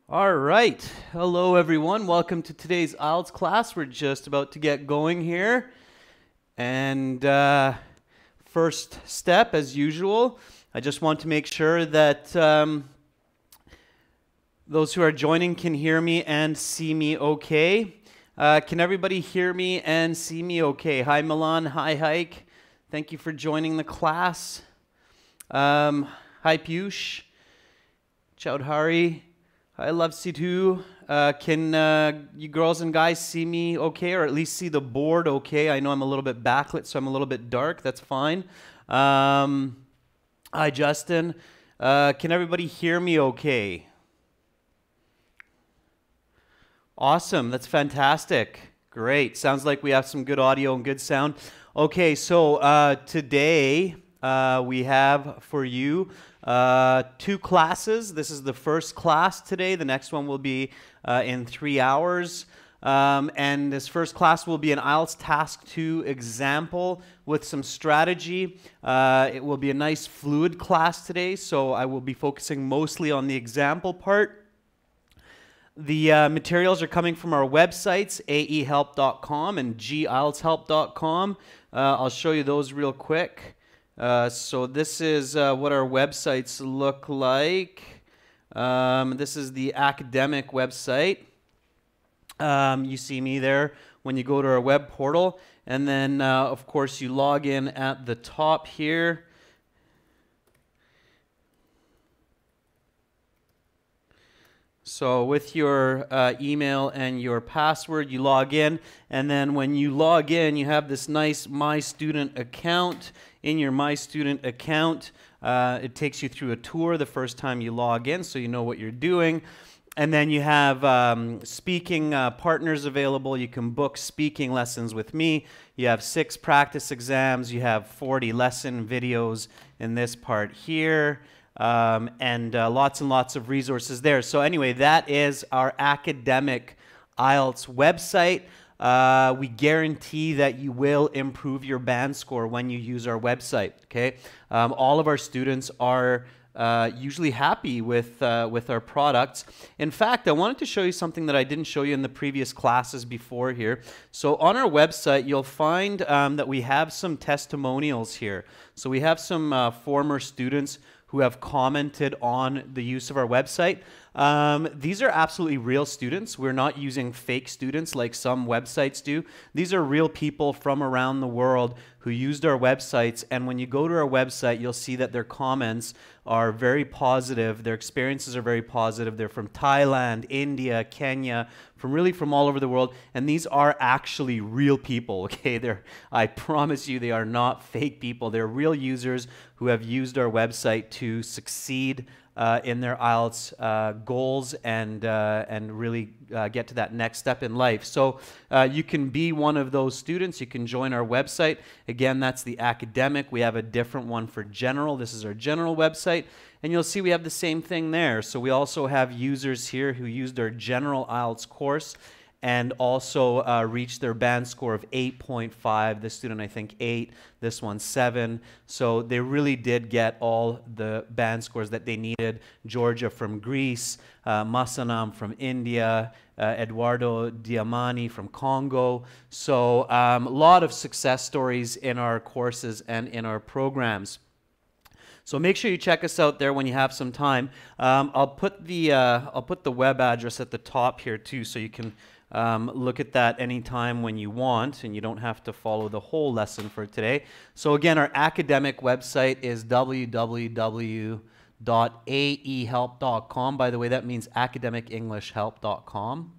All right. Hello, everyone. Welcome to today's IELTS class. We're just about to get going here. And first step, as usual, I just want to make sure that those who are joining can hear me and see me okay. Can everybody hear me and see me okay? Hi, Milan. Hi, Hike. Thank you for joining the class. Hi, Piyush. Chaudhary. I love C2. Can you girls and guys see me okay, or at least see the board okay? I know I'm a little bit backlit, so I'm a little bit dark. That's fine. Hi, Justin. Can everybody hear me okay? Awesome. That's fantastic. Great. Sounds like we have some good audio and good sound. Okay, so today we have for you two classes. This is the first class today. The next one will be in 3 hours. And this first class will be an IELTS Task 2 example with some strategy. It will be a nice fluid class today, so I will be focusing mostly on the example part. The materials are coming from our websites, aehelp.com and gieltshelp.com. I'll show you those real quick. So this is what our websites look like. This is the academic website. You see me there when you go to our web portal. And then, of course, you log in at the top here. So with your email and your password, you log in. And then when you log in, you have this nice My Student account. In your My Student account, it takes you through a tour the first time you log in, so you know what you're doing. And then you have speaking partners available. You can book speaking lessons with me. You have 6 practice exams. You have 40 lesson videos in this part here. And lots and lots of resources there. So anyway, that is our academic IELTS website. We guarantee that you will improve your band score when you use our website. Okay, all of our students are usually happy with our products. In fact, I wanted to show you something that I didn't show you in the previous classes before here. So on our website, you'll find that we have some testimonials here. So we have some former students who have commented on the use of our website. These are absolutely real students. We're not using fake students like some websites do. These are real people from around the world who used our websites, and when you go to our website, you'll see that their comments are very positive. Their experiences are very positive. They're from Thailand, India, Kenya, from all over the world, and these are actually real people, okay? I promise you they are not fake people. They're real users who have used our website to succeed in their IELTS goals and really get to that next step in life. So you can be one of those students. You can join our website. Again, that's the academic. We have a different one for general. This is our general website. And you'll see we have the same thing there. So we also have users here who used our general IELTS course and also reached their band score of 8.5. This student, I think, 8. This one, 7. So they really did get all the band scores that they needed. Georgia from Greece, Masanam from India, Eduardo Diamani from Congo. So a lot of success stories in our courses and in our programs. So make sure you check us out there when you have some time. I'll put the web address at the top here too, so you can look at that anytime when you want, and you don't have to follow the whole lesson for today. So again, our academic website is www.aehelp.com. By the way, that means academicenglishhelp.com.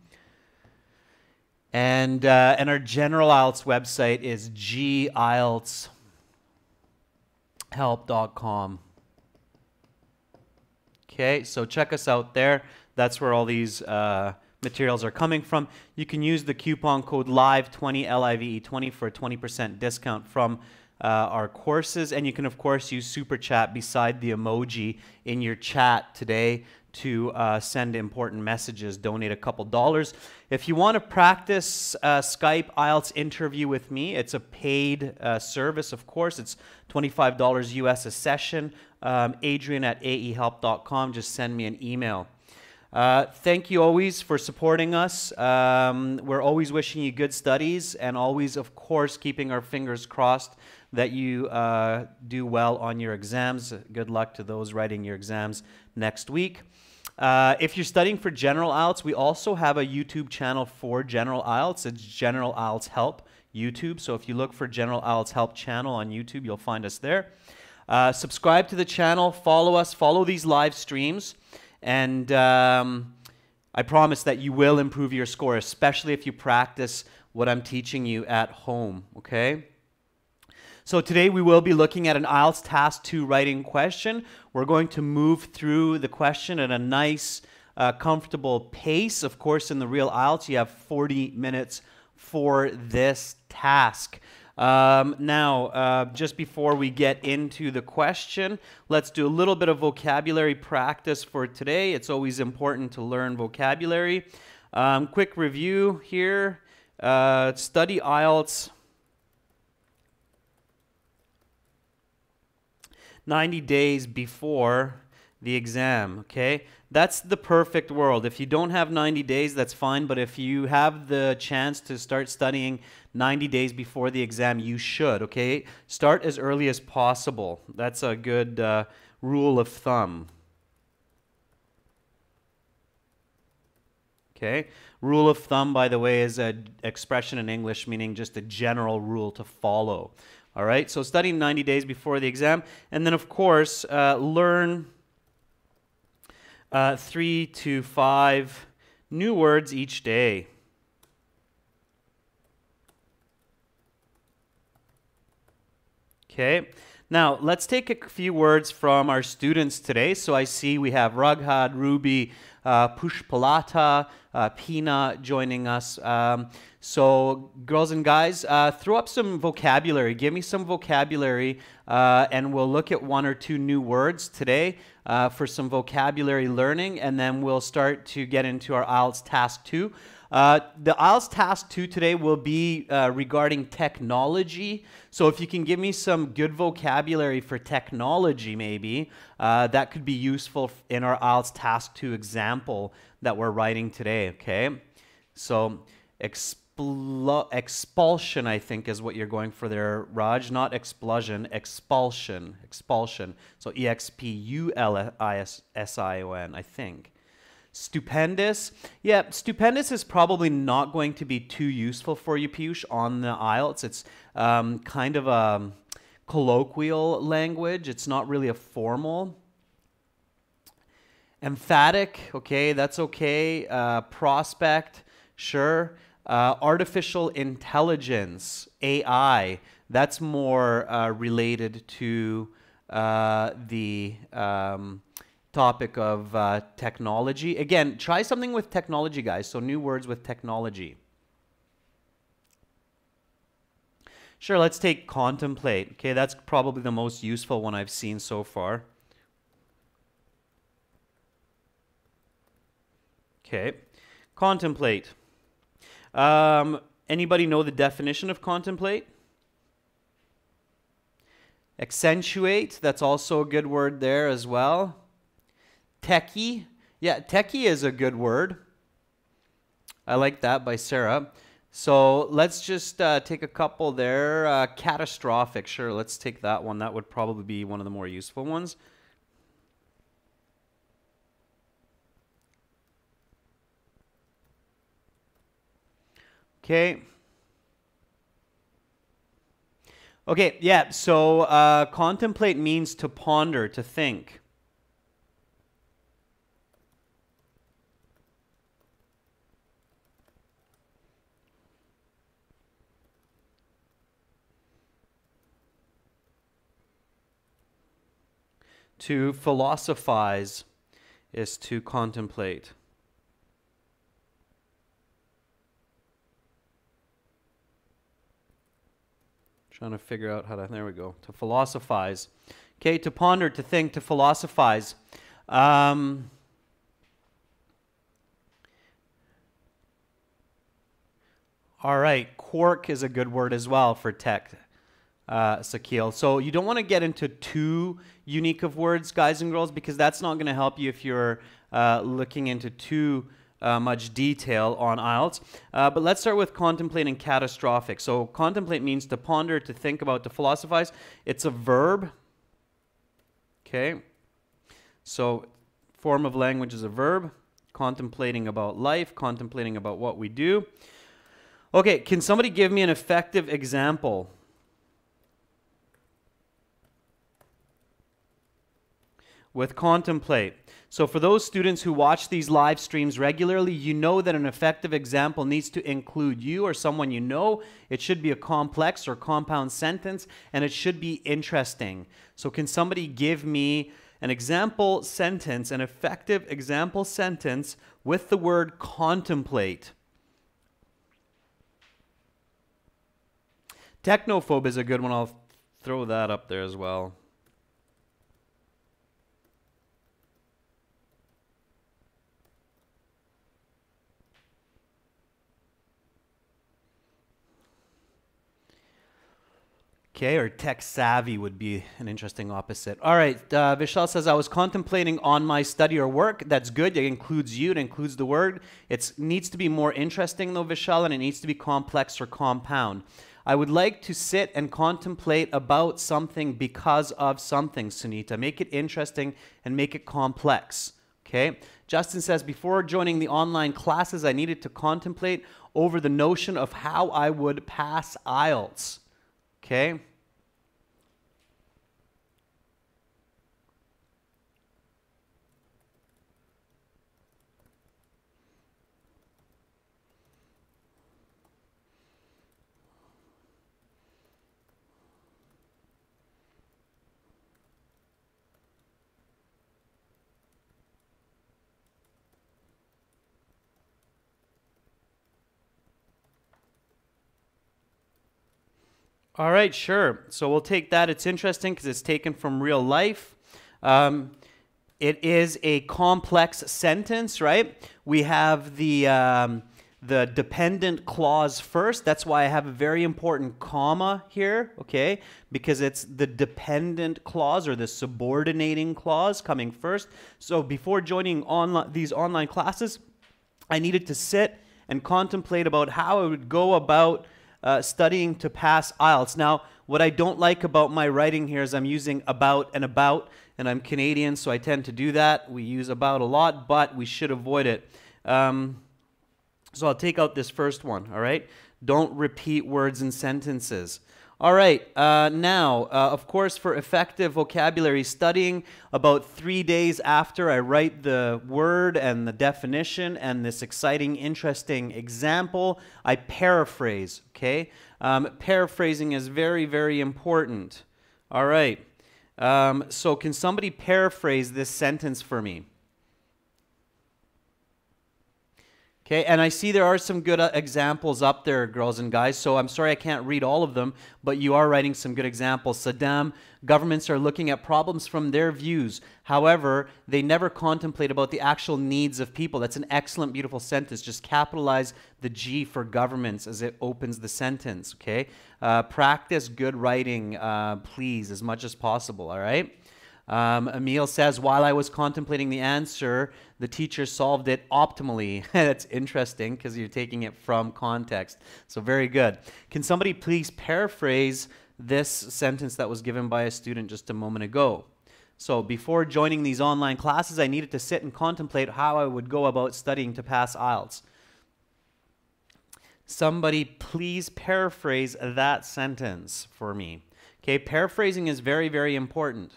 And our general IELTS website is gieltshelp.com. Okay, so check us out there. That's where all these materials are coming from. You can use the coupon code LIVE20, LIVE20 for a 20% discount from our courses. And you can, of course, use Super Chat beside the emoji in your chat today to send important messages, donate a couple dollars. If you want to practice Skype IELTS interview with me, it's a paid service, of course. It's $25 US a session. Adrian at aehelp.com. Just send me an email. Thank you always for supporting us. We're always wishing you good studies and always, of course, keeping our fingers crossed that you do well on your exams. Good luck to those writing your exams next week. If you're studying for General IELTS, we also have a YouTube channel for General IELTS. It's General IELTS Help YouTube. So if you look for General IELTS Help channel on YouTube, you'll find us there. Subscribe to the channel, follow us, follow these live streams, and I promise that you will improve your score, especially if you practice what I'm teaching you at home, okay? So today we will be looking at an IELTS Task 2 writing question. We're going to move through the question at a nice, comfortable pace. Of course, in the real IELTS, you have 40 minutes for this task. Just before we get into the question, let's do a little bit of vocabulary practice for today. It's always important to learn vocabulary. Quick review here. Study IELTS 90 days before the exam, okay? That's the perfect world. If you don't have 90 days, that's fine, but if you have the chance to start studying 90 days before the exam, you should, okay? Start as early as possible. That's a good rule of thumb. Okay? Rule of thumb, by the way, is an expression in English meaning just a general rule to follow. All right? So studying 90 days before the exam. And then, of course, learn 3 to 5 new words each day. Okay, now let's take a few words from our students today. So I see we have Raghad, Ruby, Pushpalata, Pina joining us. So girls and guys, throw up some vocabulary. Give me some vocabulary and we'll look at 1 or 2 new words today for some vocabulary learning, and then we'll start to get into our IELTS Task 2. The IELTS Task 2 today will be regarding technology. So if you can give me some good vocabulary for technology maybe, that could be useful in our IELTS Task 2 example that we're writing today, okay? So expulsion, I think, is what you're going for there, Raj. Not explosion, expulsion. Expulsion. So E-X-P-U-L-I-S-S-I-O-N, I think. Stupendous. Yeah, stupendous is probably not going to be too useful for you, Piyush, on the IELTS. It's kind of a colloquial language. It's not really a formal. Emphatic, okay, that's okay. Prospect, sure. Artificial intelligence, AI, that's more related to the topic of technology. Again, try something with technology, guys. So new words with technology. Sure, let's take contemplate. Okay, that's probably the most useful one I've seen so far. Okay, contemplate. Anybody know the definition of contemplate? Accentuate, that's also a good word there as well. Techie, yeah, techie is a good word. I like that by Sarah. So let's just take a couple there. Catastrophic, sure, let's take that one. That would probably be one of the more useful ones. Okay. Okay, yeah, so contemplate means to ponder, to think. To philosophize is to contemplate. Trying to figure out how to, there we go, to philosophize. Okay, to ponder, to think, to philosophize. All right, quark is a good word as well for tech. Sakil. So you don't want to get into too unique of words, guys and girls, because that's not going to help you if you're looking into too much detail on IELTS. But let's start with contemplate and catastrophic. So contemplate means to ponder, to think about, to philosophize. It's a verb. Okay. So form of language is a verb. Contemplating about life, contemplating about what we do. Okay, can somebody give me an effective example? With contemplate. So for those students who watch these live streams regularly, you know that an effective example needs to include you or someone you know. It should be a complex or compound sentence, and it should be interesting. So can somebody give me an example sentence, an effective example sentence with the word contemplate? Technophobe is a good one. I'll throw that up there as well. Okay, or tech savvy would be an interesting opposite. All right, Vishal says, I was contemplating on my study or work. That's good. It includes you. It includes the word. It needs to be more interesting, though, Vishal, and it needs to be complex or compound. I would like to sit and contemplate about something because of something, Sunita. Make it interesting and make it complex. Okay? Justin says, before joining the online classes, I needed to contemplate over the notion of how I would pass IELTS. Okay? All right, sure. So we'll take that. It's interesting because it's taken from real life. It is a complex sentence, right? We have the dependent clause first. That's why I have a very important comma here, okay? Because it's the dependent clause or the subordinating clause coming first. So before joining these online classes, I needed to sit and contemplate about how I would go about studying to pass IELTS. Now, what I don't like about my writing here is I'm using about, and I'm Canadian, so I tend to do that. We use about a lot, but we should avoid it. So I'll take out this first one, all right? Don't repeat words and sentences. All right, now, of course, for effective vocabulary studying, about 3 days after I write the word and the definition and this exciting, interesting example, I paraphrase, okay? Paraphrasing is very, very important. All right, so can somebody paraphrase this sentence for me? Okay, and I see there are some good examples up there, girls and guys, so I'm sorry I can't read all of them, but you are writing some good examples. Saddam, governments are looking at problems from their views. However, they never contemplate about the actual needs of people. That's an excellent, beautiful sentence. Just capitalize the G for governments as it opens the sentence, okay? Practice good writing, please, as much as possible, all right? Emil says, while I was contemplating the answer, the teacher solved it optimally. That's interesting because you're taking it from context. So very good. Can somebody please paraphrase this sentence that was given by a student just a moment ago? So before joining these online classes, I needed to sit and contemplate how I would go about studying to pass IELTS. Somebody please paraphrase that sentence for me. Okay, paraphrasing is very, very important.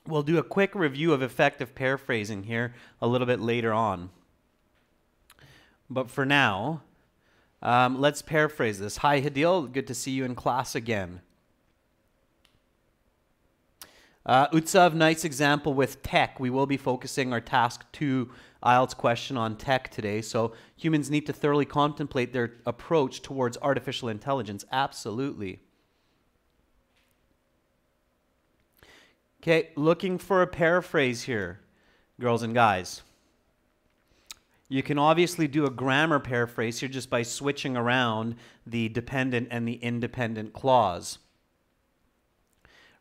We'll do a quick review of effective paraphrasing here a little bit later on. But for now, let's paraphrase this. Hi, Hadil. Good to see you in class again. Utsav, nice example with tech. We will be focusing our task 2 IELTS question on tech today. So humans need to thoroughly contemplate their approach towards artificial intelligence. Absolutely. Okay, looking for a paraphrase here, girls and guys. You can obviously do a grammar paraphrase here just by switching around the dependent and the independent clause.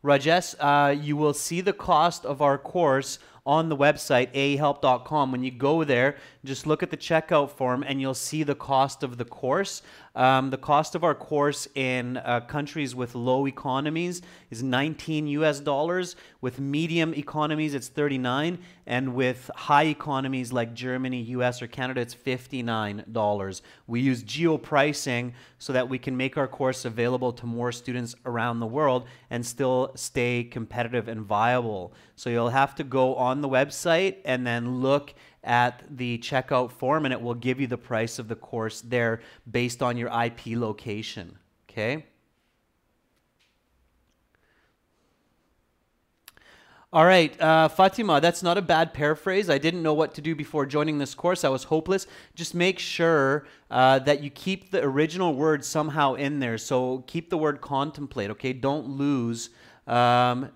Rajesh, you will see the cost of our course on the website, ahelp.com. When you go there, just look at the checkout form and you'll see the cost of the course. The cost of our course in countries with low economies is $19 US. With medium economies, it's $39. And with high economies like Germany, US, or Canada, it's $59. We use geo pricing so that we can make our course available to more students around the world and still stay competitive and viable. So you'll have to go on the website and then look at the checkout form, and it will give you the price of the course there based on your IP location. Okay? All right, Fatima, that's not a bad paraphrase. I didn't know what to do before joining this course. I was hopeless. Just make sure that you keep the original word somehow in there. So keep the word contemplate, okay? Don't lose don't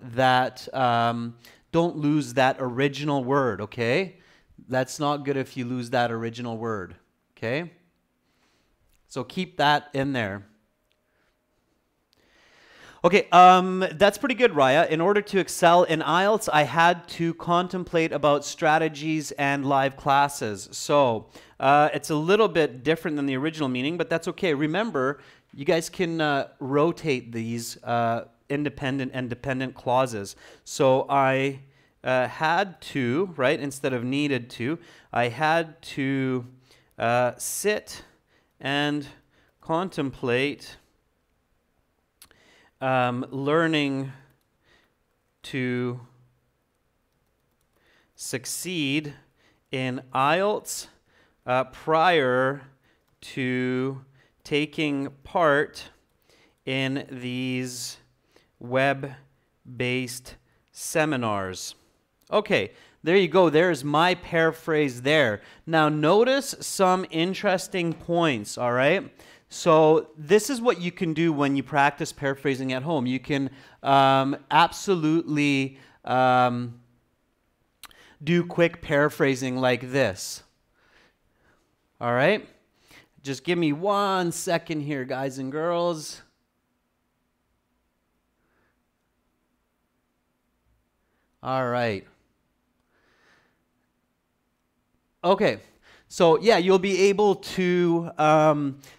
lose that original word, okay? That's not good if you lose that original word, okay? So keep that in there. Okay, that's pretty good, Raya. In order to excel in IELTS, I had to contemplate about strategies and live classes. So it's a little bit different than the original meaning, but that's okay. Remember, you guys can rotate these independent and dependent clauses. So I had to, right, instead of needed to, I had to sit and contemplate learning to succeed in IELTS prior to taking part in these web-based seminars. Okay, there you go. There's my paraphrase there. Now notice some interesting points, all right? So this is what you can do when you practice paraphrasing at home. You can absolutely do quick paraphrasing like this. All right? Just give me 1 second here, guys and girls. All right. Okay. So yeah, you'll be able to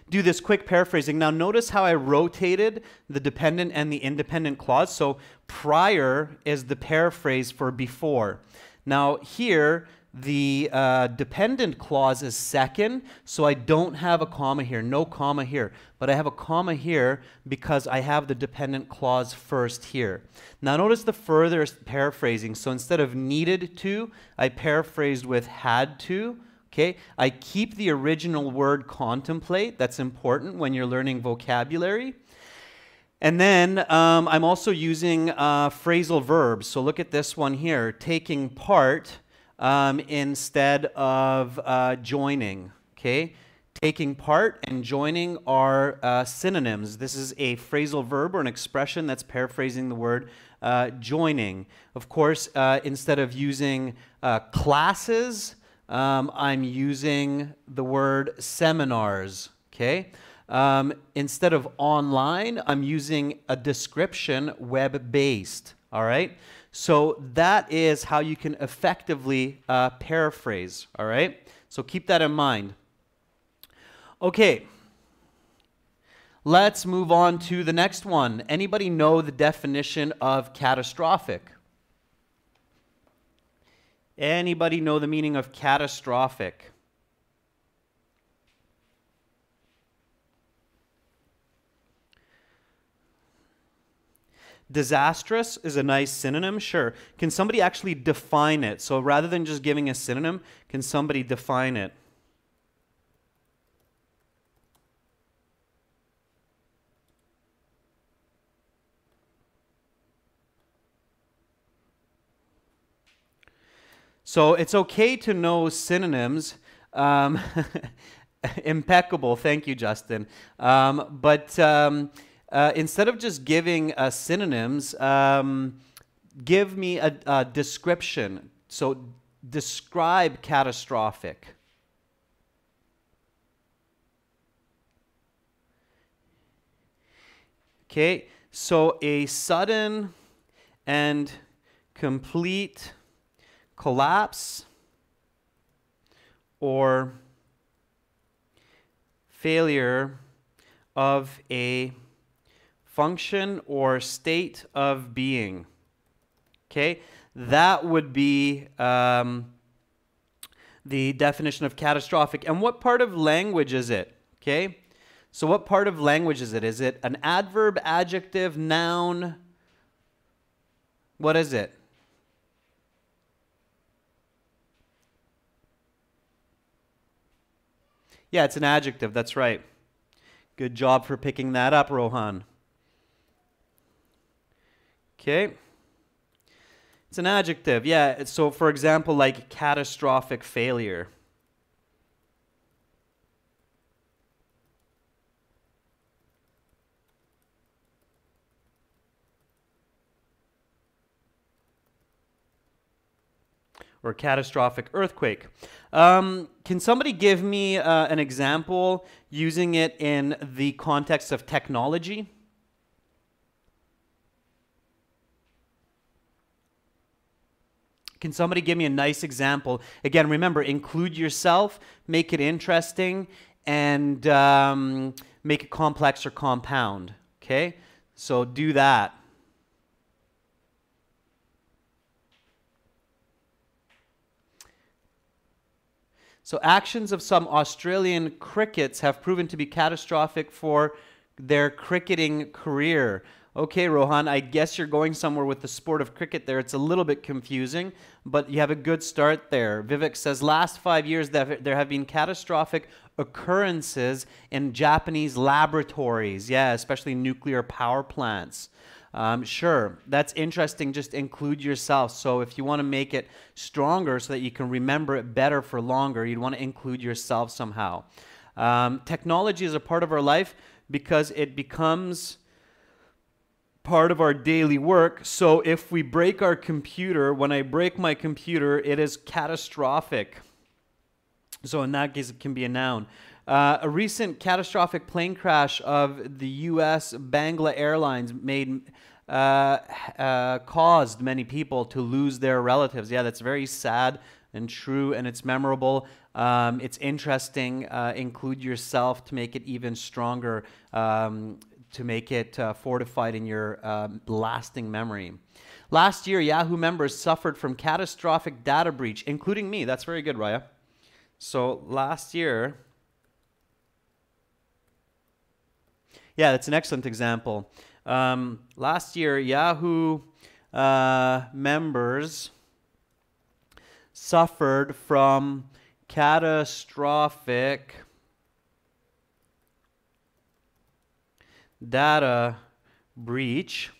do this quick paraphrasing. Now notice how I rotated the dependent and the independent clause. So prior is the paraphrase for before. Now here, the dependent clause is second, so I don't have a comma here, no comma here. But I have a comma here because I have the dependent clause first here. Now notice the further paraphrasing. So instead of needed to, I paraphrased with had to. Okay, I keep the original word contemplate. That's important when you're learning vocabulary. And then I'm also using phrasal verbs. So look at this one here, taking part instead of joining. Okay, taking part and joining are synonyms. This is a phrasal verb or an expression that's paraphrasing the word joining. Of course, instead of using classes, I'm using the word seminars, okay? Instead of online, I'm using a description web-based, all right? So that is how you can effectively paraphrase, all right? So keep that in mind. Okay, let's move on to the next one. Anybody know the definition of catastrophic? Anybody know the meaning of catastrophic? Disastrous is a nice synonym, sure. Can somebody actually define it? So rather than just giving a synonym, can somebody define it? So it's okay to know synonyms. Impeccable, thank you, Justin. Instead of just giving synonyms, give me a description. So describe catastrophic. Okay, so a sudden and complete collapse or failure of a function or state of being. Okay, that would be the definition of catastrophic. And what part of language is it? Okay, so what part of language is it? Is it an adverb, adjective, noun? What is it? Yeah, it's an adjective, that's right. Good job for picking that up, Rohan. Okay. It's an adjective, yeah. So for example, like catastrophic failure. Or catastrophic earthquake. Can somebody give me an example using it in the context of technology? Can somebody give me a nice example? Again, remember, include yourself, make it interesting, and make it complex or compound. Okay? So do that. So actions of some Australian crickets have proven to be catastrophic for their cricketing career. Okay, Rohan, I guess you're going somewhere with the sport of cricket there. It's a little bit confusing, but you have a good start there. Vivek says, last 5 years there have been catastrophic occurrences in Japanese laboratories. Yeah, especially nuclear power plants. Sure, that's interesting. Just include yourself. So if you want to make it stronger so that you can remember it better for longer, you'd want to include yourself somehow. Technology is a part of our life because it becomes part of our daily work. So if we break our computer, when I break my computer, it is catastrophic. So in that case, it can be a noun. A recent catastrophic plane crash of the U.S. Bangla Airlines caused many people to lose their relatives. Yeah, that's very sad and true, and it's memorable. It's interesting. Include yourself to make it even stronger, to make it fortified in your lasting memory. Last year, Yahoo members suffered from catastrophic data breach, including me. That's very good, Raya. So last year... Yeah, that's an excellent example. Last year, Yahoo members suffered from catastrophic data breach,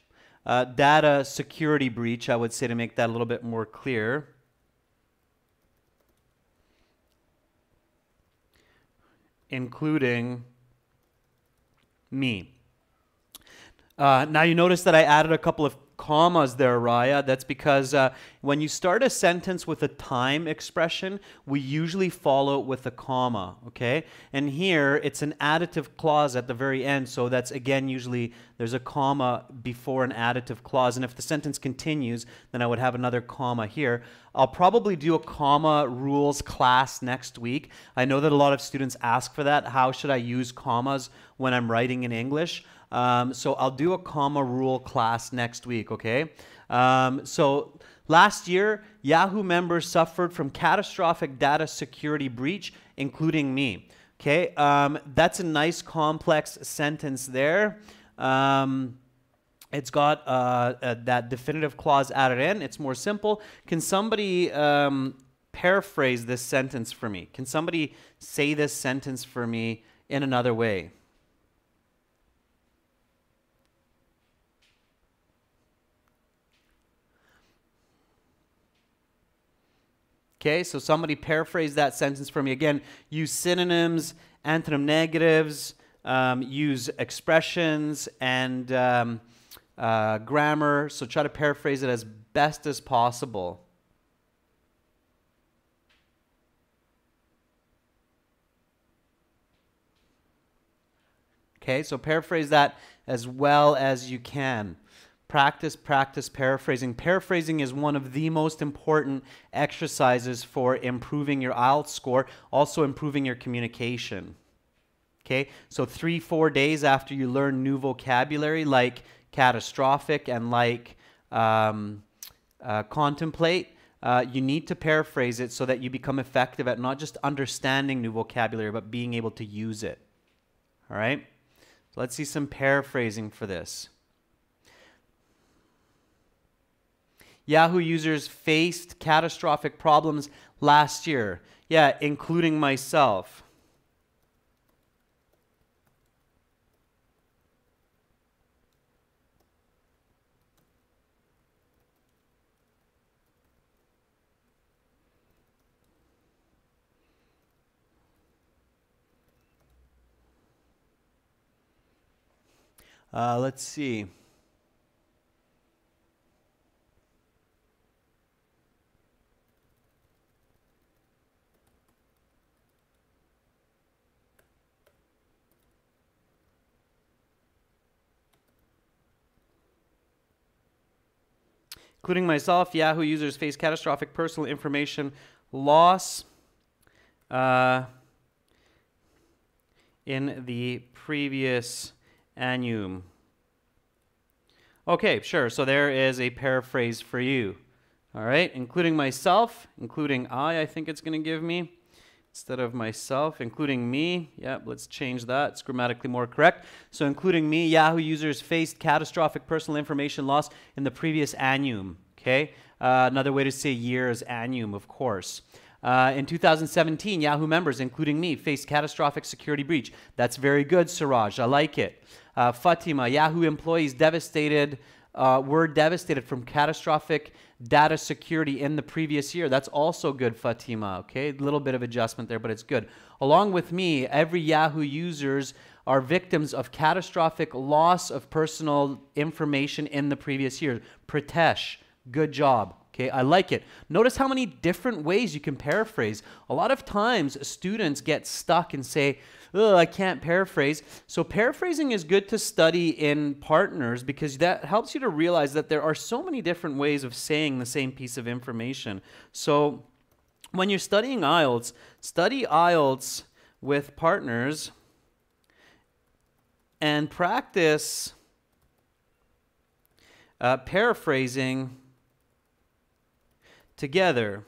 data security breach, I would say, to make that a little bit more clear. Including me. Now you notice that I added a couple of commas there, Raya. That's because when you start a sentence with a time expression, we usually follow it with a comma, okay? And here, it's an additive clause at the very end, so that's, again, usually there's a comma before an additive clause, and if the sentence continues, then I would have another comma here. I'll probably do a comma rules class next week. I know that a lot of students ask for that. How should I use commas when I'm writing in English? So I'll do a comma rule class next week, okay? So last year, Yahoo members suffered from catastrophic data security breach, including me. Okay, that's a nice complex sentence there. It's got that definitive clause added in. It's more simple. Can somebody paraphrase this sentence for me? Can somebody say this sentence for me in another way? Okay, so somebody paraphrase that sentence for me. Again, use synonyms, antonym negatives, use expressions and grammar. So try to paraphrase it as best as possible. Okay, so paraphrase that as well as you can. Practice, practice paraphrasing. Paraphrasing is one of the most important exercises for improving your IELTS score, also improving your communication. Okay, so 3-4 days after you learn new vocabulary like catastrophic and like contemplate, you need to paraphrase it so that you become effective at not just understanding new vocabulary, but being able to use it. All right, so let's see some paraphrasing for this. Yahoo users faced catastrophic problems last year. Yeah, including myself. Let's see. Including myself, Yahoo users face catastrophic personal information loss in the previous annum. Okay, sure. So there is a paraphrase for you. All right, including myself, including I think it's going to give me. Instead of myself, including me. Yep, let's change that. It's grammatically more correct. So including me, Yahoo users faced catastrophic personal information loss in the previous annum. Okay, another way to say year is annum, of course. In 2017, Yahoo members, including me, faced catastrophic security breach. That's very good, Siraj. I like it. Fatima, Yahoo employees were devastated from catastrophic data security in the previous year. That's also good, Fatima. Okay, a little bit of adjustment there, but it's good. Along with me, every Yahoo users are victims of catastrophic loss of personal information in the previous year. Pritesh, good job. Okay, I like it. Notice how many different ways you can paraphrase. A lot of times students get stuck and say, oh, I can't paraphrase. So paraphrasing is good to study in partners because that helps you to realize that there are so many different ways of saying the same piece of information. So when you're studying IELTS, study IELTS with partners and practice paraphrasing together.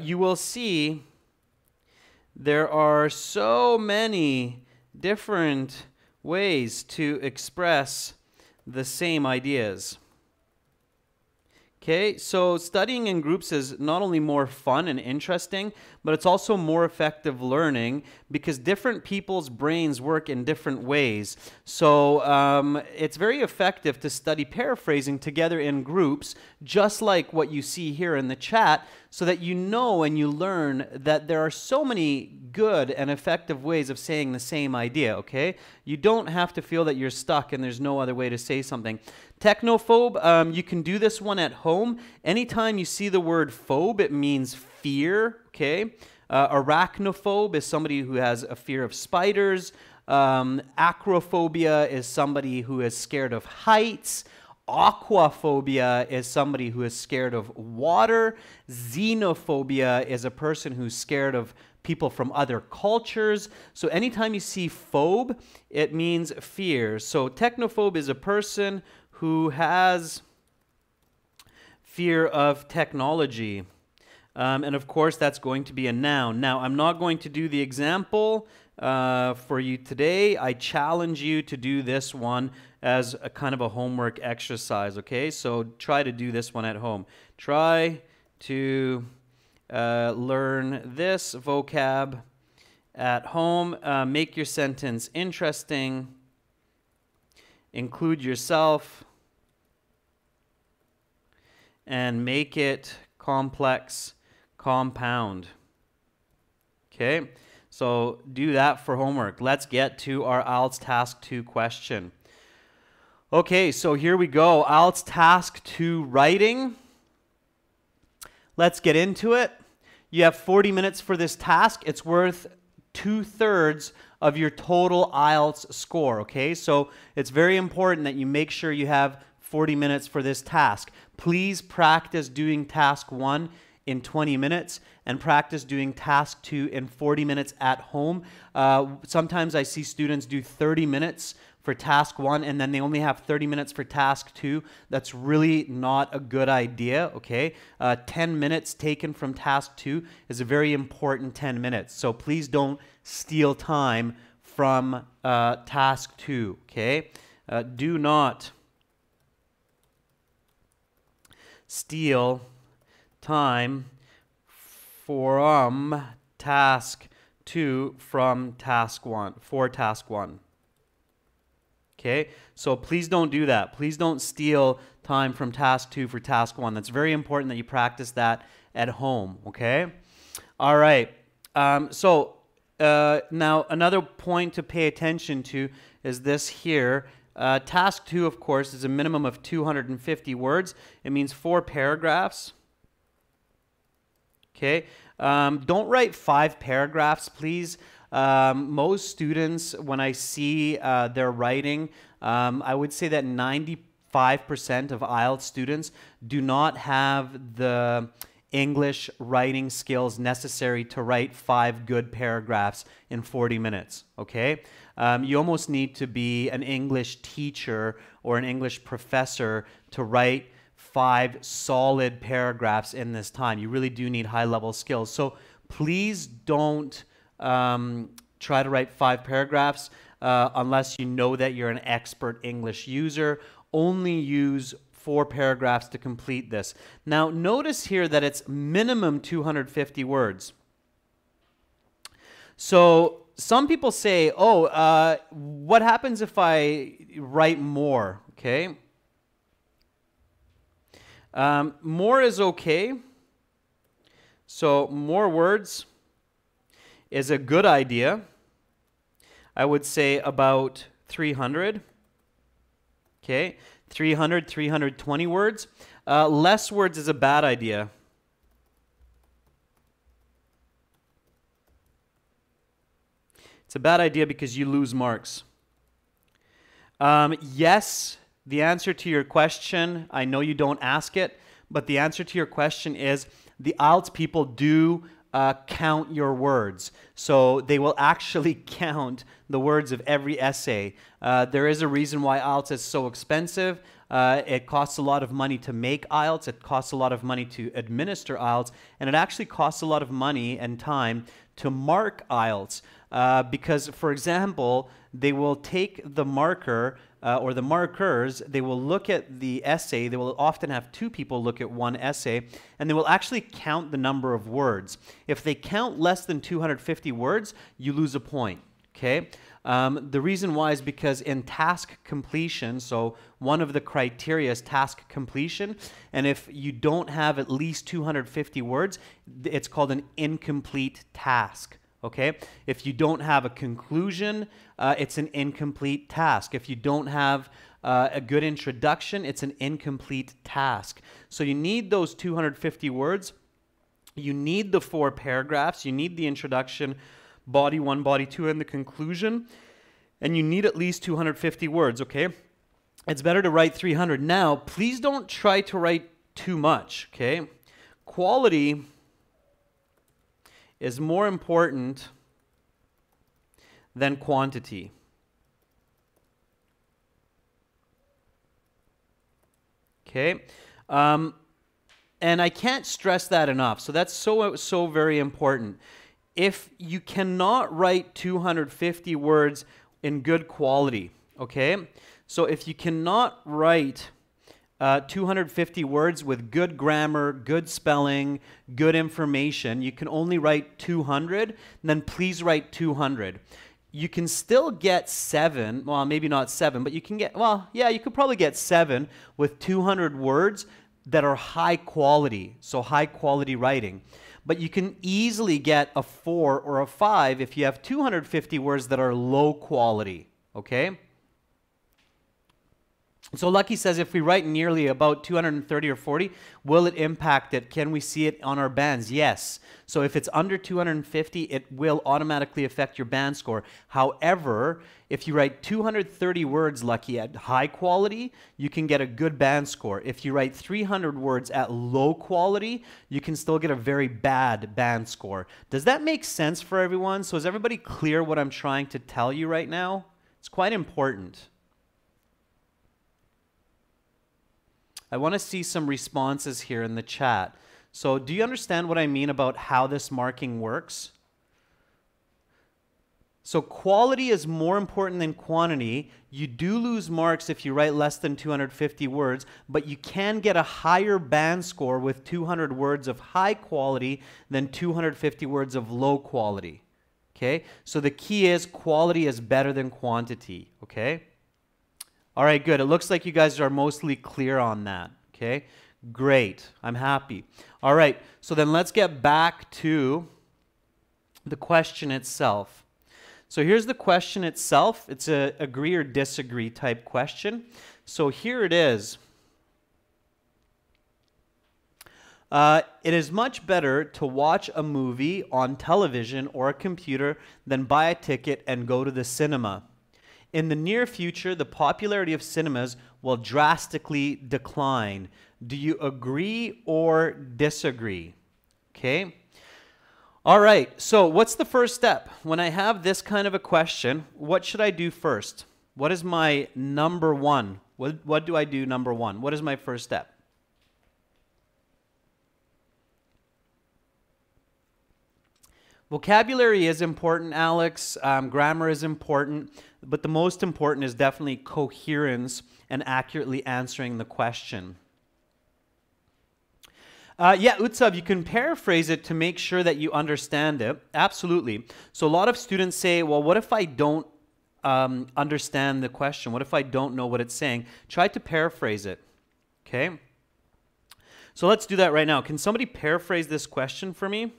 You will see there are so many different ways to express the same ideas. Okay, so studying in groups is not only more fun and interesting, but it's also more effective learning because different people's brains work in different ways. So it's very effective to study paraphrasing together in groups, just like what you see here in the chat, so that you know and you learn that there are so many good and effective ways of saying the same idea, okay? You don't have to feel that you're stuck and there's no other way to say something. Technophobe, you can do this one at home. Anytime you see the word phobe, it means fear, okay? Arachnophobe is somebody who has a fear of spiders. Acrophobia is somebody who is scared of heights. Aquaphobia is somebody who is scared of water. Xenophobia is a person who's scared of people from other cultures. So anytime you see phobe, it means fear. So technophobe is a person who has fear of technology. And of course, that's going to be a noun. Now, I'm not going to do the example for you today. I challenge you to do this one as a kind of a homework exercise, okay? So try to do this one at home. Try to learn this vocab at home. Make your sentence interesting. Include yourself. And make it complex, compound. Okay? So do that for homework. Let's get to our IELTS Task 2 question. Okay, so here we go. IELTS Task 2 writing. Let's get into it. You have 40 minutes for this task. It's worth 2/3 of your total IELTS score, okay? So it's very important that you make sure you have 40 minutes for this task. Please practice doing task 1 in 20 minutes and practice doing task 2 in 40 minutes at home. Sometimes I see students do 30 minutes for task 1 and then they only have 30 minutes for task 2. That's really not a good idea, okay? 10 minutes taken from task 2 is a very important 10 minutes. So please don't steal time from task 2, okay? Do not steal time from task 2 from task 1, for task 1. Okay, so please don't do that. Please don't steal time from task 2 for task 1. That's very important that you practice that at home, okay? All right, now another point to pay attention to is this here. Task 2, of course, is a minimum of 250 words. It means 4 paragraphs. Okay, don't write 5 paragraphs, please. Most students, when I see their writing, I would say that 95% of IELTS students do not have the English writing skills necessary to write 5 good paragraphs in 40 minutes, okay? You almost need to be an English teacher or an English professor to write 5 solid paragraphs in this time. You really do need high-level skills. So please don't try to write 5 paragraphs unless you know that you're an expert English user. Only use 4 paragraphs to complete this. Now notice here that it's minimum 250 words. So some people say, oh, what happens if I write more? Okay. More is okay. So more words is a good idea. I would say about 300. Okay, 300, 320 words. Less words is a bad idea. It's a bad idea because you lose marks. Yes, the answer to your question, I know you don't ask it, but the answer to your question is the IELTS people do count your words. So they will actually count the words of every essay. There is a reason why IELTS is so expensive. It costs a lot of money to make IELTS. It costs a lot of money to administer IELTS. And it actually costs a lot of money and time to mark IELTS. Because, for example, they will take the marker or the markers, they will look at the essay. They will often have 2 people look at one essay, and they will actually count the number of words. If they count less than 250 words, you lose a point, okay? The reason why is because in task completion, so one of the criteria is task completion, and if you don't have at least 250 words, it's called an incomplete task. Okay, if you don't have a conclusion, it's an incomplete task. If you don't have a good introduction, it's an incomplete task. So you need those 250 words. You need the 4 paragraphs. You need the introduction, body 1, body 2, and the conclusion. And you need at least 250 words, okay? It's better to write 300. Now, please don't try to write too much, okay? Quality is more important than quantity. Okay? And I can't stress that enough. So that's so very important. If you cannot write 250 words in good quality, okay? So if you cannot write 250 words with good grammar, good spelling, good information, you can only write 200, then please write 200. You can still get 7, well, maybe not 7, but you can get, well, yeah, you could probably get 7 with 200 words that are high quality, so high quality writing. But you can easily get a 4 or a 5 if you have 250 words that are low quality, okay? So Lucky says, if we write nearly about 230 or 40, will it impact it? Can we see it on our bands? Yes. So if it's under 250, it will automatically affect your band score. However, if you write 230 words, Lucky, at high quality, you can get a good band score. If you write 300 words at low quality, you can still get a very bad band score. Does that make sense for everyone? So is everybody clear what I'm trying to tell you right now? It's quite important. I want to see some responses here in the chat. So do you understand what I mean about how this marking works? So quality is more important than quantity. You do lose marks if you write less than 250 words, but you can get a higher band score with 200 words of high quality than 250 words of low quality. Okay? So the key is quality is better than quantity. Okay? All right, good. It looks like you guys are mostly clear on that, okay? Great. I'm happy. All right, so then let's get back to the question itself. So here's the question itself. It's a agree or disagree type question. So here it is. It is much better to watch a movie on television or a computer than buy a ticket and go to the cinema. In the near future, the popularity of cinemas will drastically decline. Do you agree or disagree? Okay. All right. So what's the first step? When I have this kind of a question, what should I do first? What is my number one? What do I do number one? What is my first step? Vocabulary is important, Alex. Grammar is important. But the most important is definitely coherence and accurately answering the question. Yeah, Utsav, you can paraphrase it to make sure that you understand it. Absolutely. So a lot of students say, well, what if I don't understand the question? What if I don't know what it's saying? Try to paraphrase it. Okay? So let's do that right now. Can somebody paraphrase this question for me?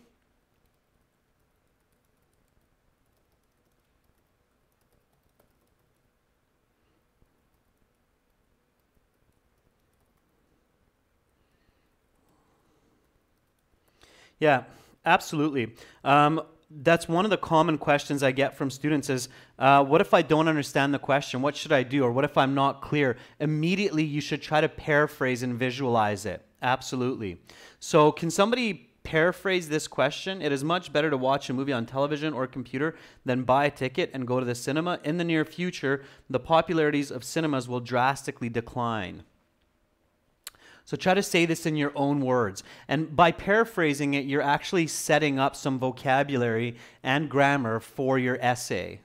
Yeah, absolutely. That's one of the common questions I get from students is, what if I don't understand the question? What should I do? Or what if I'm not clear? Immediately, you should try to paraphrase and visualize it. Absolutely. So can somebody paraphrase this question? It is much better to watch a movie on television or computer than buy a ticket and go to the cinema. In the near future, the popularities of cinemas will drastically decline. So try to say this in your own words. And by paraphrasing it, you're actually setting up some vocabulary and grammar for your essay.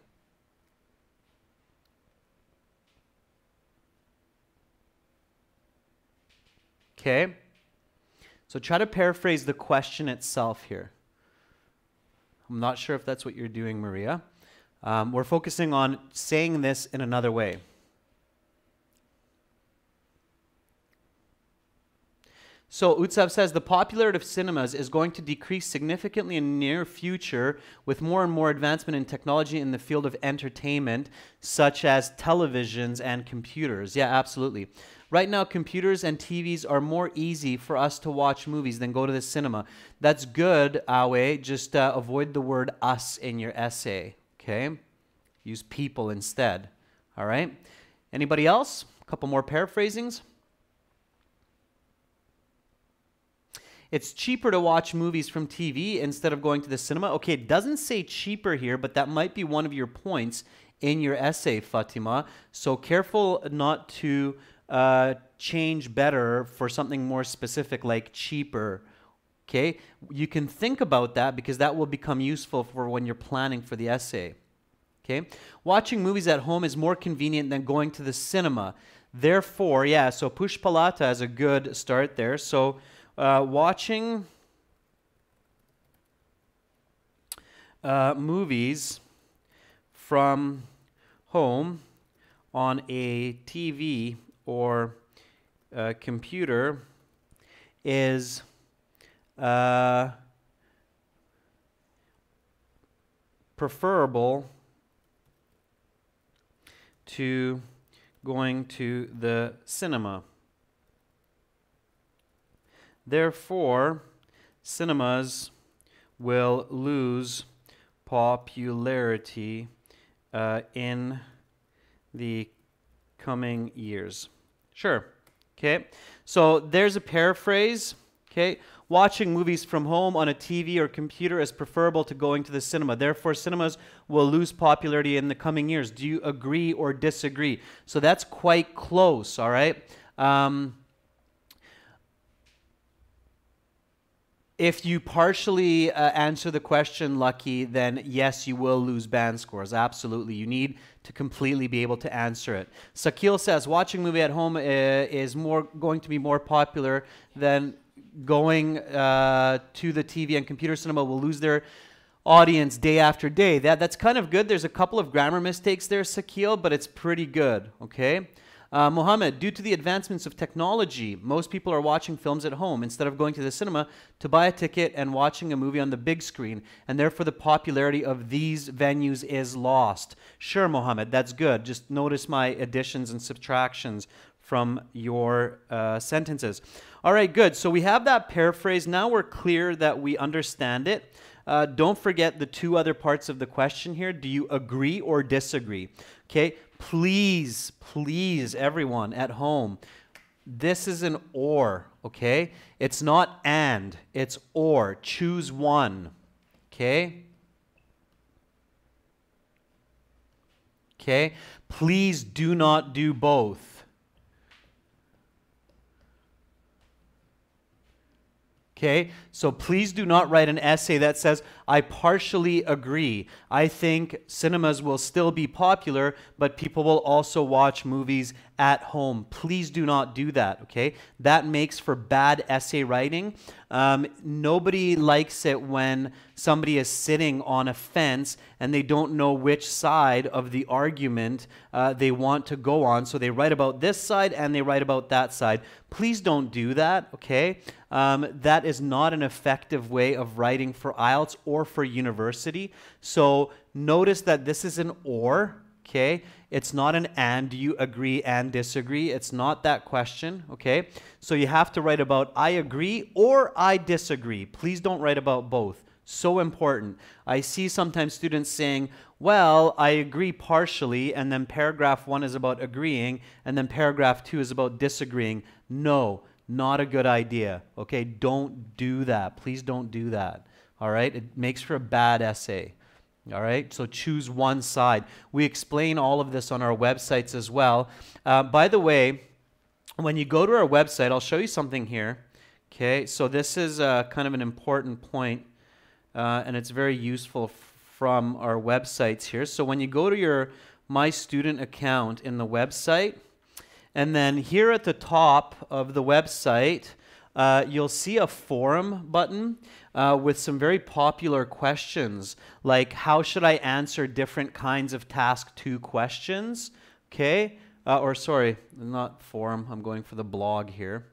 Okay? So try to paraphrase the question itself here. I'm not sure if that's what you're doing, Maria. We're focusing on saying this in another way. So Utsav says the popularity of cinemas is going to decrease significantly in the near future with more and more advancement in technology in the field of entertainment, such as televisions and computers. Yeah, absolutely. Right now, computers and TVs are more easy for us to watch movies than go to the cinema. That's good, Awe. Just avoid the word us in your essay, okay? Use people instead, all right? Anybody else? A couple more paraphrasings. It's cheaper to watch movies from TV instead of going to the cinema. Okay, it doesn't say cheaper here, but that might be one of your points in your essay, Fatima. So careful not to change better for something more specific like cheaper. Okay, you can think about that because that will become useful for when you're planning for the essay. Okay, watching movies at home is more convenient than going to the cinema. Therefore, yeah, so Pushpalata is a good start there. So watching movies from home on a TV or computer is preferable to going to the cinema. Therefore, cinemas will lose popularity in the coming years. Sure. Okay. So there's a paraphrase. Okay. Watching movies from home on a TV or computer is preferable to going to the cinema. Therefore, cinemas will lose popularity in the coming years. Do you agree or disagree? So that's quite close, all right? If you partially answer the question, Lucky, then yes, you will lose band scores. Absolutely. You need to completely be able to answer it. Sakil says, watching a movie at home is going to be more popular than going to the TV and computer cinema. Will lose their audience day after day. That's kind of good. There's a couple of grammar mistakes there, Sakil, but it's pretty good, okay? Mohammed, due to the advancements of technology, most people are watching films at home instead of going to the cinema to buy a ticket and watching a movie on the big screen, and therefore the popularity of these venues is lost. Sure, Mohammed, that's good. Just notice my additions and subtractions from your sentences. All right, good. So we have that paraphrase. Now we're clear that we understand it. Don't forget the two other parts of the question here. Do you agree or disagree? Okay, please, please, everyone at home, this is an or, okay? It's not and, it's or. Choose one, okay? Okay, please do not do both. Okay, so please do not write an essay that says, I partially agree. I think cinemas will still be popular, but people will also watch movies at home. Please do not do that, okay? That makes for bad essay writing. Nobody likes it when somebody is sitting on a fence and they don't know which side of the argument they want to go on. So they write about this side and they write about that side. Please don't do that, okay? That is not an effective way of writing for IELTS or for university. So notice that this is an or, okay? It's not an and. Do you agree and disagree? It's not that question, okay? So you have to write about I agree or I disagree. Please don't write about both. So important. I see sometimes students saying, well, I agree partially, and then paragraph 1 is about agreeing, and then paragraph 2 is about disagreeing. No, not a good idea. Okay, don't do that. Please don't do that. All right, it makes for a bad essay. All right, so choose one side. We explain all of this on our websites as well. By the way, when you go to our website, I'll show you something here. Okay, so this is kind of an important point, and it's very useful from our websites here. So when you go to your My Student account in the website, and then here at the top of the website, you'll see a forum button with some very popular questions, like how should I answer different kinds of task 2 questions, okay? Or sorry, not forum, I'm going for the blog here.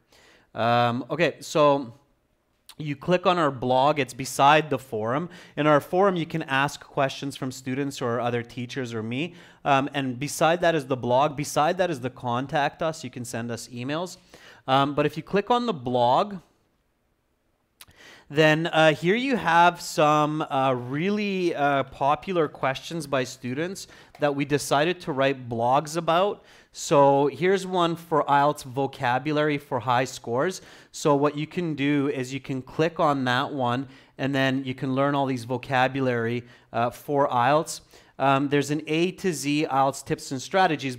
Okay, so you click on our blog, it's beside the forum. In our forum, you can ask questions from students or other teachers or me. And beside that is the blog. Beside that is the contact us. You can send us emails. But if you click on the blog, then here you have some really popular questions by students that we decided to write blogs about. So here's one for IELTS vocabulary for high scores. So what you can do is you can click on that one and then you can learn all these vocabulary for IELTS. There's an A to Z IELTS tips and strategies,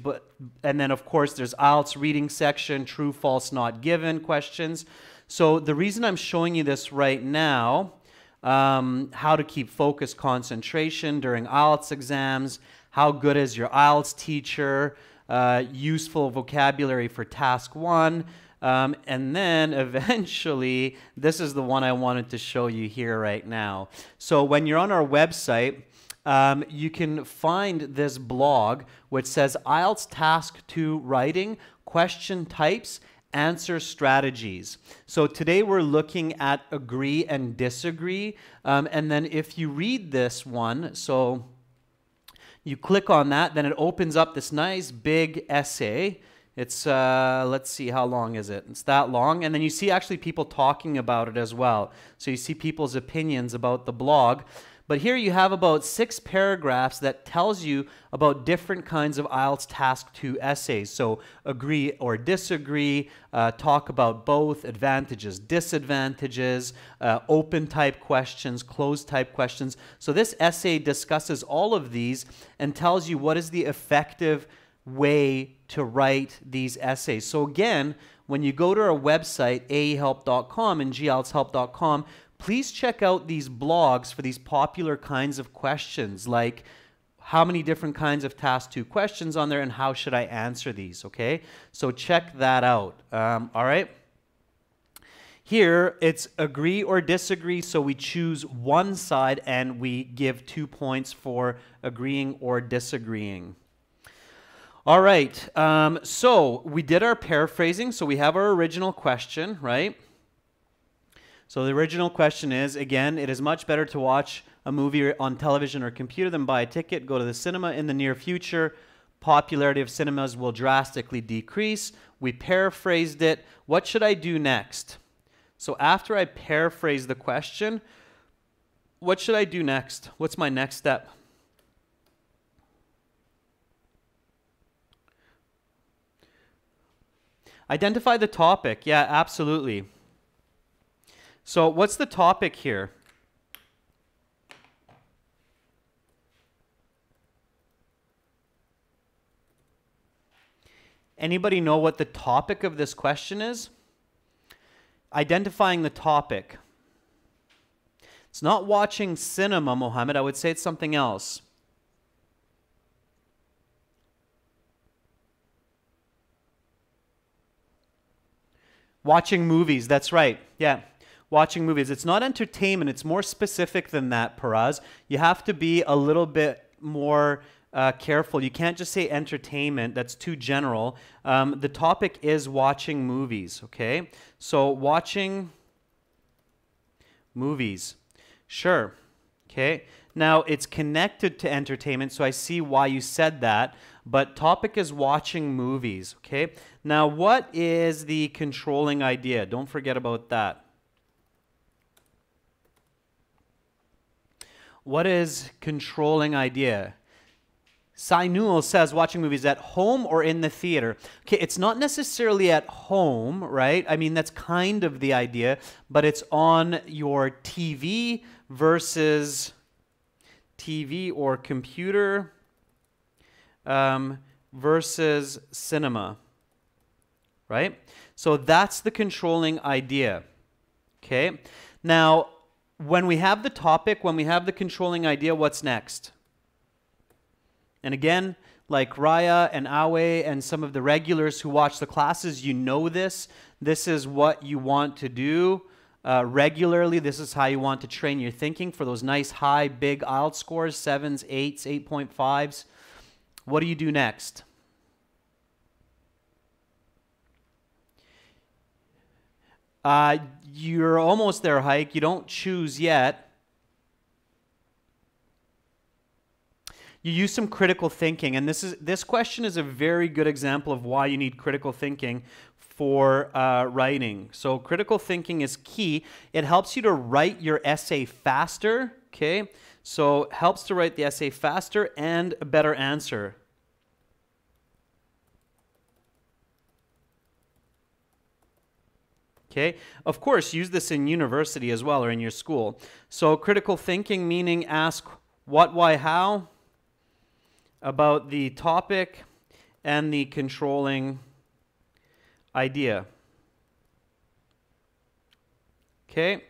and then of course there's IELTS reading section, true, false, not given questions. So the reason I'm showing you this right now, how to keep focus, concentration during IELTS exams, how good is your IELTS teacher, useful vocabulary for task 1, and then eventually, this is the one I wanted to show you here right now. So when you're on our website, you can find this blog which says IELTS Task 2 Writing, Question Types, Answer Strategies. So today we're looking at agree and disagree, and then if you read this one, so You click on that, then it opens up this nice big essay. It's, let's see, how long is it? It's that long. And then you see actually people talking about it as well. So you see people's opinions about the blog. But here you have about 6 paragraphs that tells you about different kinds of IELTS Task 2 essays. So agree or disagree, talk about both, advantages, disadvantages, open type questions, closed type questions. So this essay discusses all of these and tells you what is the effective way to write these essays. So again, when you go to our website, aehelp.com and gieltshelp.com, please check out these blogs for these popular kinds of questions, like how many different kinds of Task 2 questions on there and how should I answer these, okay? So check that out, all right? Here, it's agree or disagree, so we choose one side and we give 2 points for agreeing or disagreeing. All right, so we did our paraphrasing, so we have our original question, right? So the original question is, again, it is much better to watch a movie on television or computer than buy a ticket, go to the cinema in the near future. Popularity of cinemas will drastically decrease. We paraphrased it. What should I do next? So after I paraphrase the question, what should I do next? What's my next step? Identify the topic. Yeah, absolutely. So what's the topic here? Anybody know what the topic of this question is? Identifying the topic. It's not watching cinema, Mohammed. I would say it's something else. Watching movies, that's right. Yeah. Watching movies. It's not entertainment. It's more specific than that, Paraz. You have to be a little bit more careful. You can't just say entertainment. That's too general. The topic is watching movies, okay? So watching movies. Sure. Okay. Now, it's connected to entertainment, so I see why you said that. But topic is watching movies, okay? Now, what is the controlling idea? Don't forget about that. What is controlling idea? Sainul says watching movies at home or in the theater. Okay, it's not necessarily at home, right? I mean, that's kind of the idea, but it's on your TV versus TV or computer versus cinema, right? So that's the controlling idea, okay? Now, when we have the topic, when we have the controlling idea, what's next? And again, like Raya and Awe and some of the regulars who watch the classes, you know this. This is what you want to do regularly. This is how you want to train your thinking for those nice, high, big IELTS scores, 7s, 8s, 8.5s. What do you do next? You're almost there, Hike. You don't choose yet. You use some critical thinking, and this question is a very good example of why you need critical thinking for writing. So critical thinking is key. It helps you to write your essay faster, okay? So helps to write the essay faster and a better answer. Okay? Of course, use this in university as well or in your school. So critical thinking meaning ask what, why, how about the topic and the controlling idea. Okay?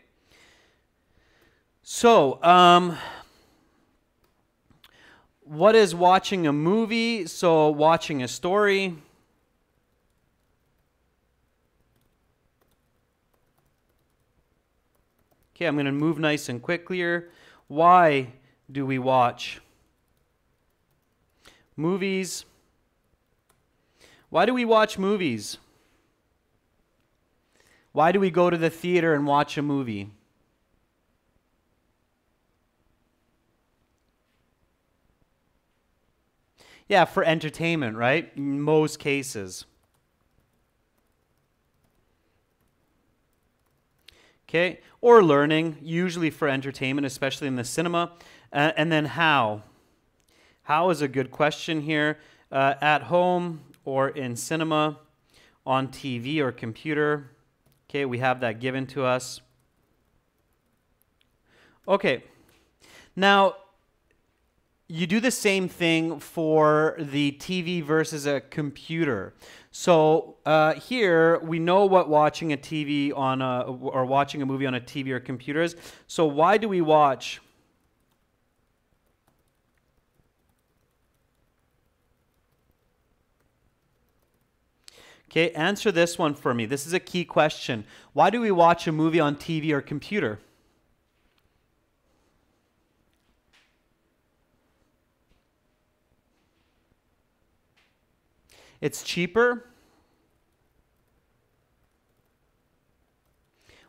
So, what is watching a movie? So, watching a story. Okay, I'm going to move nice and quick here. Why do we watch movies? Why do we watch movies? Why do we go to the theater and watch a movie? Yeah, for entertainment, right? In most cases. Okay, or learning, usually for entertainment, especially in the cinema. And then how? How is a good question here. At home or in cinema, on TV or computer. Okay, we have that given to us. Okay, now you do the same thing for the TV versus a computer. So here we know what watching a TV on or watching a movie on a TV or computer is. So why do we watch? Okay, answer this one for me. This is a key question. Why do we watch a movie on TV or computer? It's cheaper.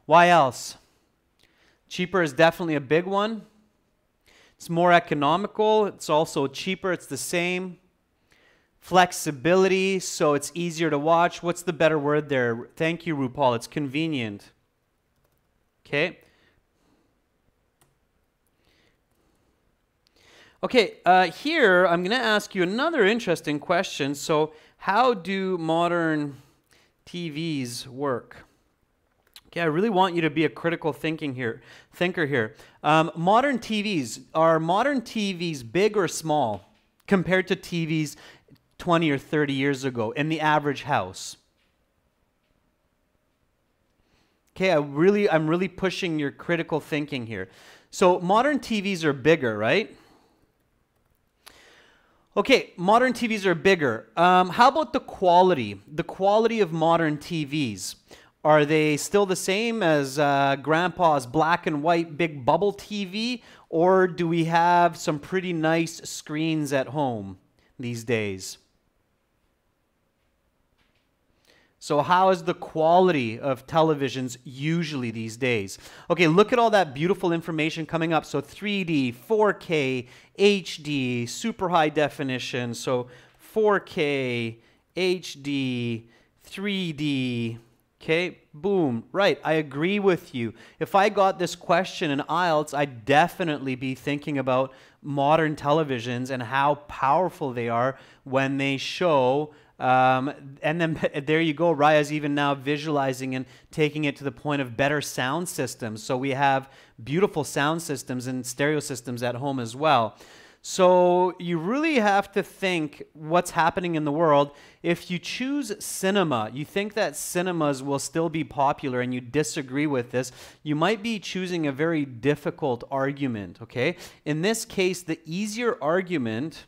Why else? Cheaper is definitely a big one. It's more economical. It's also cheaper. It's the same. Flexibility, so it's easier to watch. What's the better word there? Thank you, RuPaul. It's convenient. Okay. Okay, here I'm going to ask you another interesting question. So, how do modern TVs work? Okay, I really want you to be a critical thinker here. Modern TVs, are modern TVs big or small compared to TVs 20 or 30 years ago in the average house? Okay, I'm really pushing your critical thinking here. So modern TVs are bigger, right? Okay, modern TVs are bigger. How about the quality? The quality of modern TVs. Are they still the same as Grandpa's black and white big bubble TV? Or do we have some pretty nice screens at home these days? So how is the quality of televisions usually these days? Okay, look at all that beautiful information coming up. So 3D, 4K, HD, super high definition. So 4K, HD, 3D. Okay, boom. Right, I agree with you. If I got this question in IELTS, I'd definitely be thinking about modern televisions and how powerful they are when they show. And then there you go, Raya's even now visualizing and taking it to the point of better sound systems. So we have beautiful sound systems and stereo systems at home as well. So you really have to think what's happening in the world. If you choose cinema, you think that cinemas will still be popular and you disagree with this, you might be choosing a very difficult argument, okay? In this case, the easier argument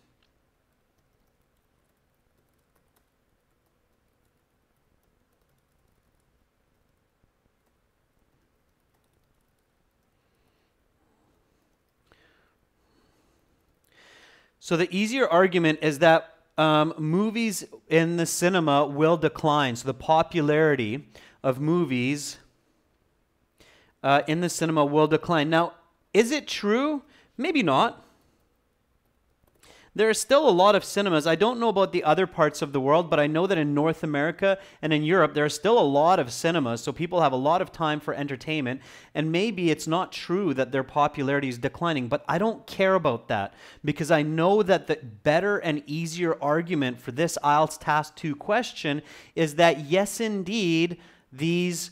So the easier argument is that movies in the cinema will decline. So the popularity of movies in the cinema will decline. Now, is it true? Maybe not. There are still a lot of cinemas. I don't know about the other parts of the world, but I know that in North America and in Europe, there are still a lot of cinemas, so people have a lot of time for entertainment, and maybe it's not true that their popularity is declining, but I don't care about that, because I know that the better and easier argument for this IELTS Task 2 question is that, yes, indeed, these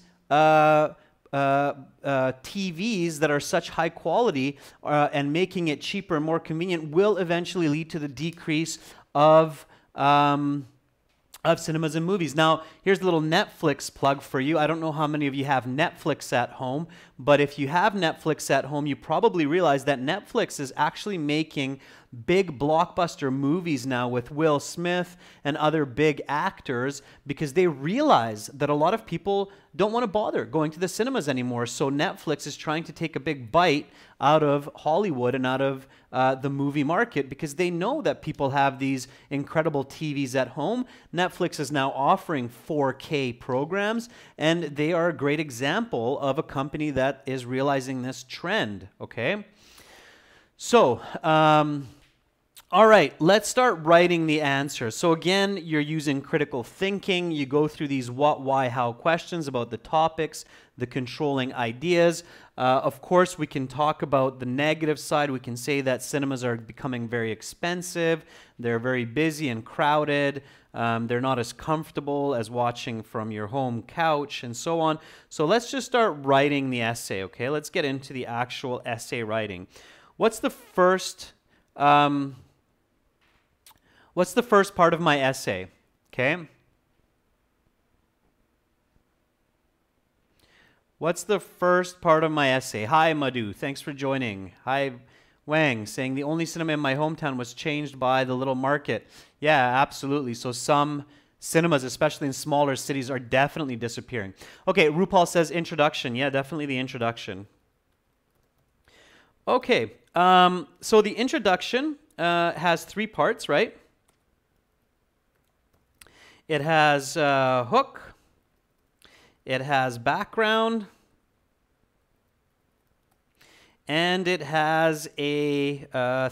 TVs that are such high quality and making it cheaper and more convenient will eventually lead to the decrease of cinemas and movies. Now, here's a little Netflix plug for you. I don't know how many of you have Netflix at home, but if you have Netflix at home, you probably realize that Netflix is actually making big blockbuster movies now with Will Smith and other big actors because they realize that a lot of people don't want to bother going to the cinemas anymore. So Netflix is trying to take a big bite out of Hollywood and out of the movie market because they know that people have these incredible TVs at home. Netflix is now offering 4K programs, and they are a great example of a company that is realizing this trend, okay? So, All right, let's start writing the answer. So again, you're using critical thinking. You go through these what, why, how questions about the topics, the controlling ideas. Of course, we can talk about the negative side. We can say that cinemas are becoming very expensive. They're very busy and crowded. They're not as comfortable as watching from your home couch and so on. So let's just start writing the essay, okay? Let's get into the actual essay writing. What's the first part of my essay? Okay. What's the first part of my essay? Hi, Madhu. Thanks for joining. Hi, Wang, saying the only cinema in my hometown was changed by the little market. Yeah, absolutely. So some cinemas, especially in smaller cities, are definitely disappearing. Okay, RuPaul says introduction. Yeah, definitely the introduction. Okay, so the introduction has 3 parts, right? It has hook, it has background, and it has a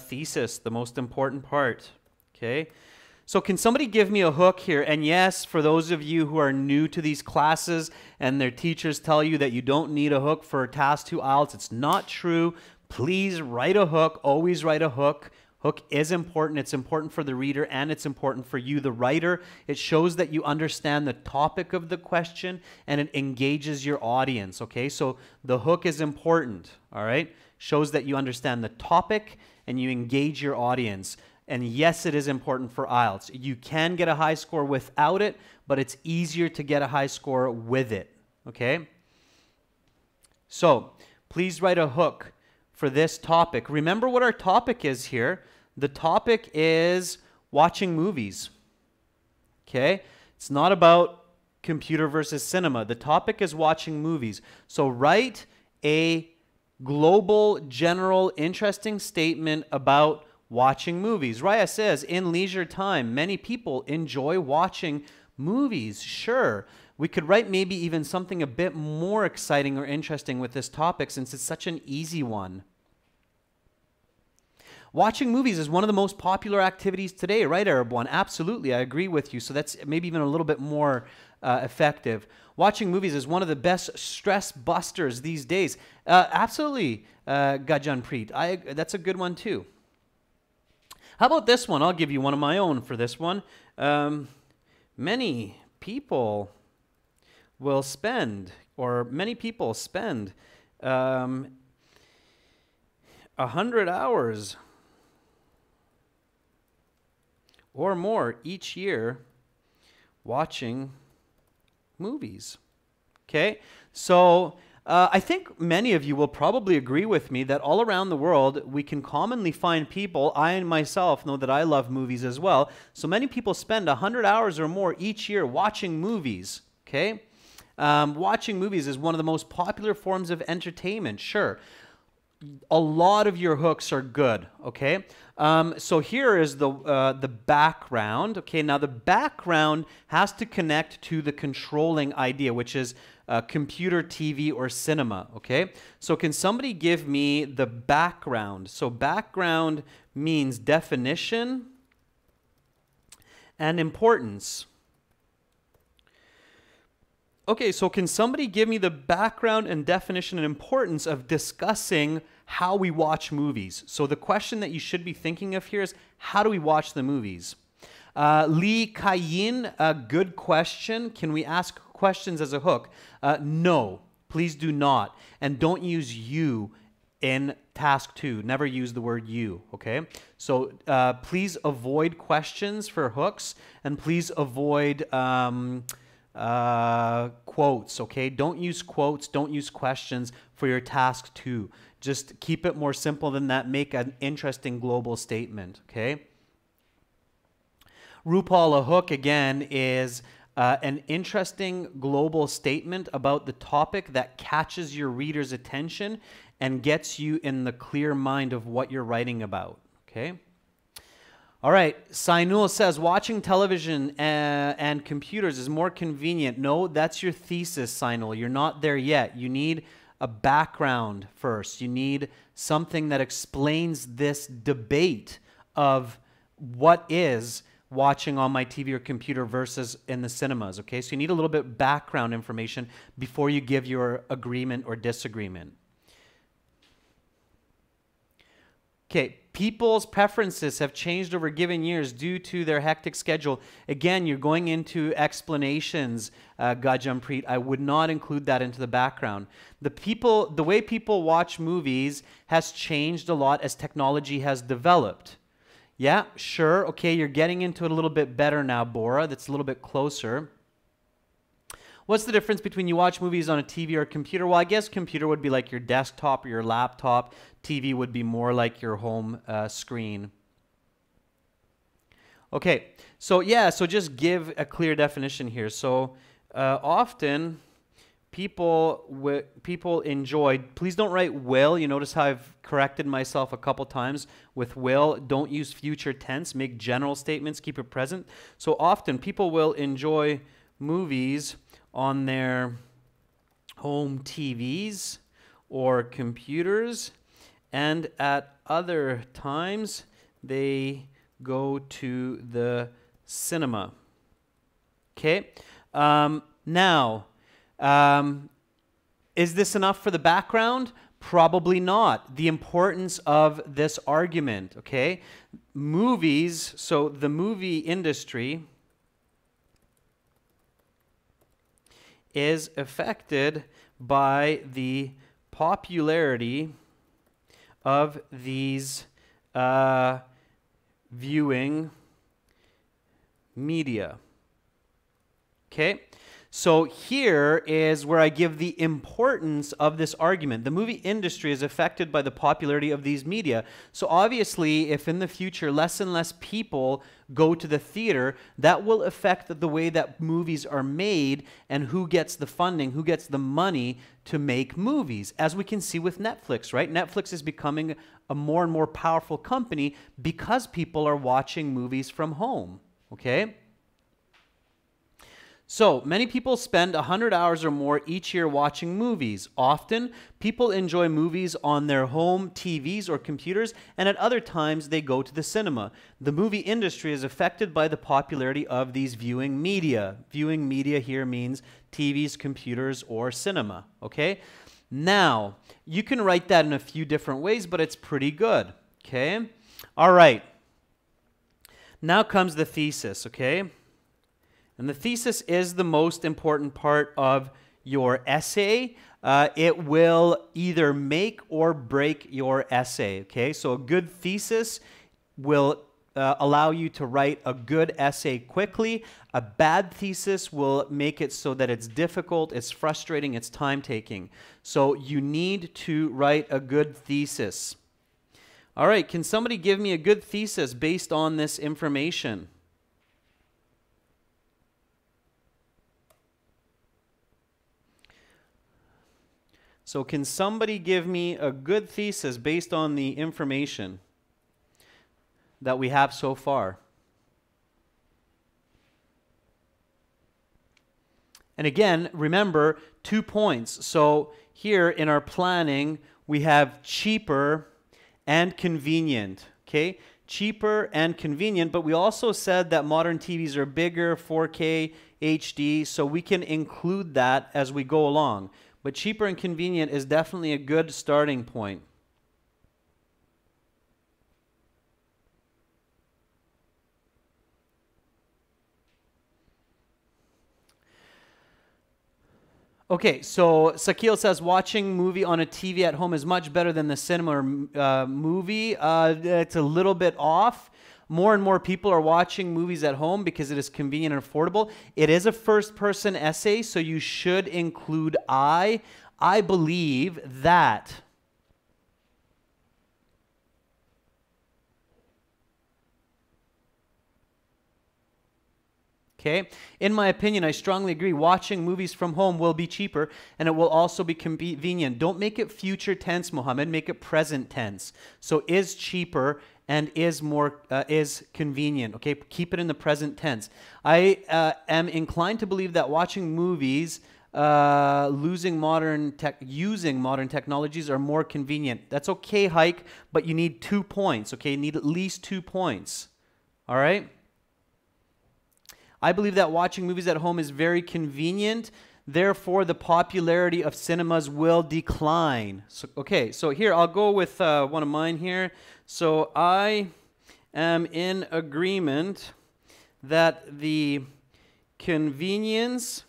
thesis, the most important part, okay? So can somebody give me a hook here? And yes, for those of you who are new to these classes and their teachers tell you that you don't need a hook for Task 2 IELTS, it's not true. Please write a hook, always write a hook. Hook is important. It's important for the reader and it's important for you, the writer. It shows that you understand the topic of the question and it engages your audience, okay? So the hook is important, all right? Shows that you understand the topic and you engage your audience. And yes, it is important for IELTS. You can get a high score without it, but it's easier to get a high score with it, okay? So please write a hook for this topic. Remember what our topic is here. The topic is watching movies, okay? It's not about computer versus cinema. The topic is watching movies. So write a global, general, interesting statement about watching movies. Raya says, in leisure time, many people enjoy watching movies. Sure. We could write maybe even something a bit more exciting or interesting with this topic since it's such an easy one. Watching movies is one of the most popular activities today, right, Arab One? Absolutely, I agree with you. So that's maybe even a little bit more effective. Watching movies is one of the best stress busters these days. Absolutely, Gajan Preet. That's a good one too. How about this one? I'll give you one of my own for this one. Many people will spend, or many people spend 100 hours or more each year watching movies. Okay, so I think many of you will probably agree with me that all around the world we can commonly find people, I myself know that I love movies as well, so many people spend 100 hours or more each year watching movies, okay? Watching movies is one of the most popular forms of entertainment, sure. A lot of your hooks are good, okay? So here is the background, okay? Now the background has to connect to the controlling idea, which is computer, TV, or cinema, okay? So can somebody give me the background? So background means definition and importance. Okay, so can somebody give me the background and definition and importance of discussing how we watch movies? So the question that you should be thinking of here is, how do we watch the movies? Lee Kayin, a good question. Can we ask questions as a hook? No, please do not. And don't use you in task 2. Never use the word you, okay? So please avoid questions for hooks, and please avoid quotes, okay? Don't use quotes, don't use questions for your task 2. Just keep it more simple than that. Make an interesting global statement, okay? RuPaul, a hook, again, is an interesting global statement about the topic that catches your reader's attention and gets you in the clear mind of what you're writing about, okay? All right, Sainul says, watching television and computers is more convenient. No, that's your thesis, Sainul. You're not there yet. You need a background first. You need something that explains this debate of what is watching on my TV or computer versus in the cinemas, okay? So you need a little bit background information before you give your agreement or disagreement. Okay, people's preferences have changed over given years due to their hectic schedule. Again, you're going into explanations, Gajampreet. I would not include that into the background. The way people watch movies has changed a lot as technology has developed. Yeah, sure. Okay, you're getting into it a little bit better now, Bora. That's a little bit closer. What's the difference between you watch movies on a TV or a computer? Well, I guess computer would be like your desktop or your laptop. TV would be more like your home screen. Okay, so yeah, so just give a clear definition here. So often people enjoy, please don't write will. You notice how I've corrected myself a couple times with will. Don't use future tense. Make general statements. Keep it present. So often people will enjoy movies on their home TVs or computers, and at other times they go to the cinema. Okay, now is this enough for the background? Probably not. The importance of this argument, okay? Movies, so the movie industry is affected by the popularity of these viewing media. Okay? So here is where I give the importance of this argument. The movie industry is affected by the popularity of these media. So obviously, if in the future less and less people go to the theater, that will affect the way that movies are made and who gets the funding, who gets the money to make movies. As we can see with Netflix, right? Netflix is becoming a more and more powerful company because people are watching movies from home, okay? So, many people spend 100 hours or more each year watching movies. Often, people enjoy movies on their home TVs or computers, and at other times, they go to the cinema. The movie industry is affected by the popularity of these viewing media. Viewing media here means TVs, computers, or cinema, okay? Now, you can write that in a few different ways, but it's pretty good, okay? All right. Now comes the thesis, okay? And the thesis is the most important part of your essay. It will either make or break your essay, okay? So a good thesis will allow you to write a good essay quickly. A bad thesis will make it so that it's difficult, it's frustrating, it's time-taking. So you need to write a good thesis. All right, can somebody give me a good thesis based on this information? So can somebody give me a good thesis based on the information that we have so far? And again, remember, 2 points. So here in our planning, we have cheaper and convenient, okay? Cheaper and convenient, but we also said that modern TVs are bigger, 4K, HD, so we can include that as we go along. But cheaper and convenient is definitely a good starting point. Okay, so Sakil says watching movie on a TV at home is much better than the cinema movie. It's a little bit off. More and more people are watching movies at home because it is convenient and affordable. It is a first-person essay, so you should include I. I believe that okay? In my opinion, I strongly agree. Watching movies from home will be cheaper, and it will also be convenient. Don't make it future tense, Mohammed. Make it present tense. So is cheaper and is convenient, okay? Keep it in the present tense. I am inclined to believe that watching movies using modern technologies are more convenient. That's okay, Hike, but you need 2 points, okay? You need at least 2 points, All right? I believe that watching movies at home is very convenient. Therefore, the popularity of cinemas will decline. So, okay, so here, I'll go with one of mine here. So I am in agreement that the convenience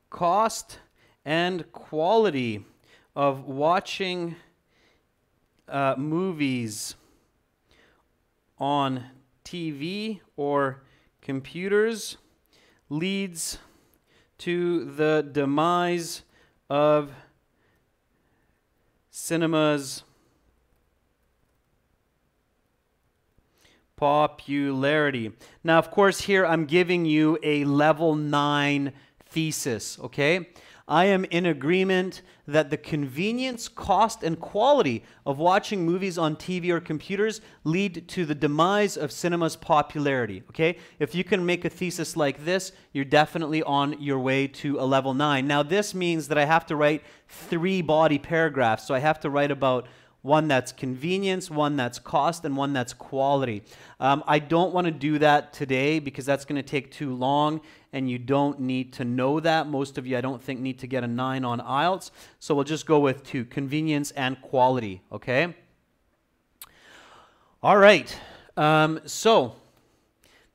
cost and quality of watching movies on TV or computers leads to the demise of cinemas' popularity. Now, of course, here I'm giving you a level 9 thesis, okay? I am in agreement that the convenience, cost, and quality of watching movies on TV or computers lead to the demise of cinema's popularity, okay? If you can make a thesis like this, you're definitely on your way to a level 9. Now, this means that I have to write 3 body paragraphs. So I have to write about one that's convenience, one that's cost, and one that's quality. I don't want to do that today because that's going to take too long, and you don't need to know that. Most of you, I don't think, need to get a 9 on IELTS. So we'll just go with 2, convenience and quality, okay? All right. So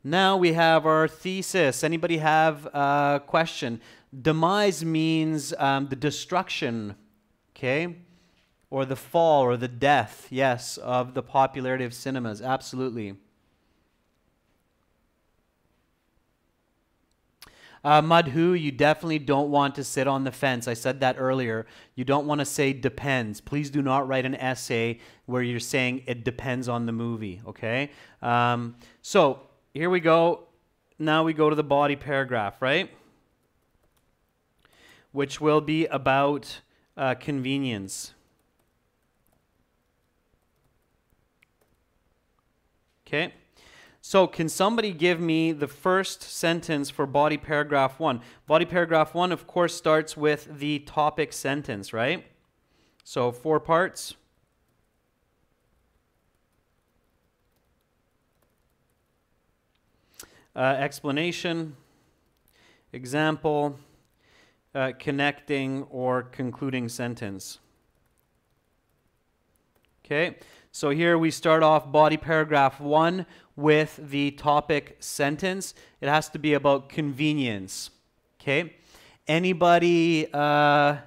now we have our thesis. Anybody have a question? Demise means the destruction, okay? Or the fall or the death, yes, of the popularity of cinemas. Absolutely. Madhu, you definitely don't want to sit on the fence. I said that earlier. You don't want to say depends. Please do not write an essay where you're saying it depends on the movie, okay? So here we go. Now we go to the body paragraph, right? Which will be about convenience. Okay, so can somebody give me the first sentence for body paragraph 1? Body paragraph 1, of course, starts with the topic sentence, right? So 4 parts. Explanation, example, connecting or concluding sentence. Okay, so here we start off body paragraph 1 with the topic sentence. It has to be about convenience. Okay, anybody know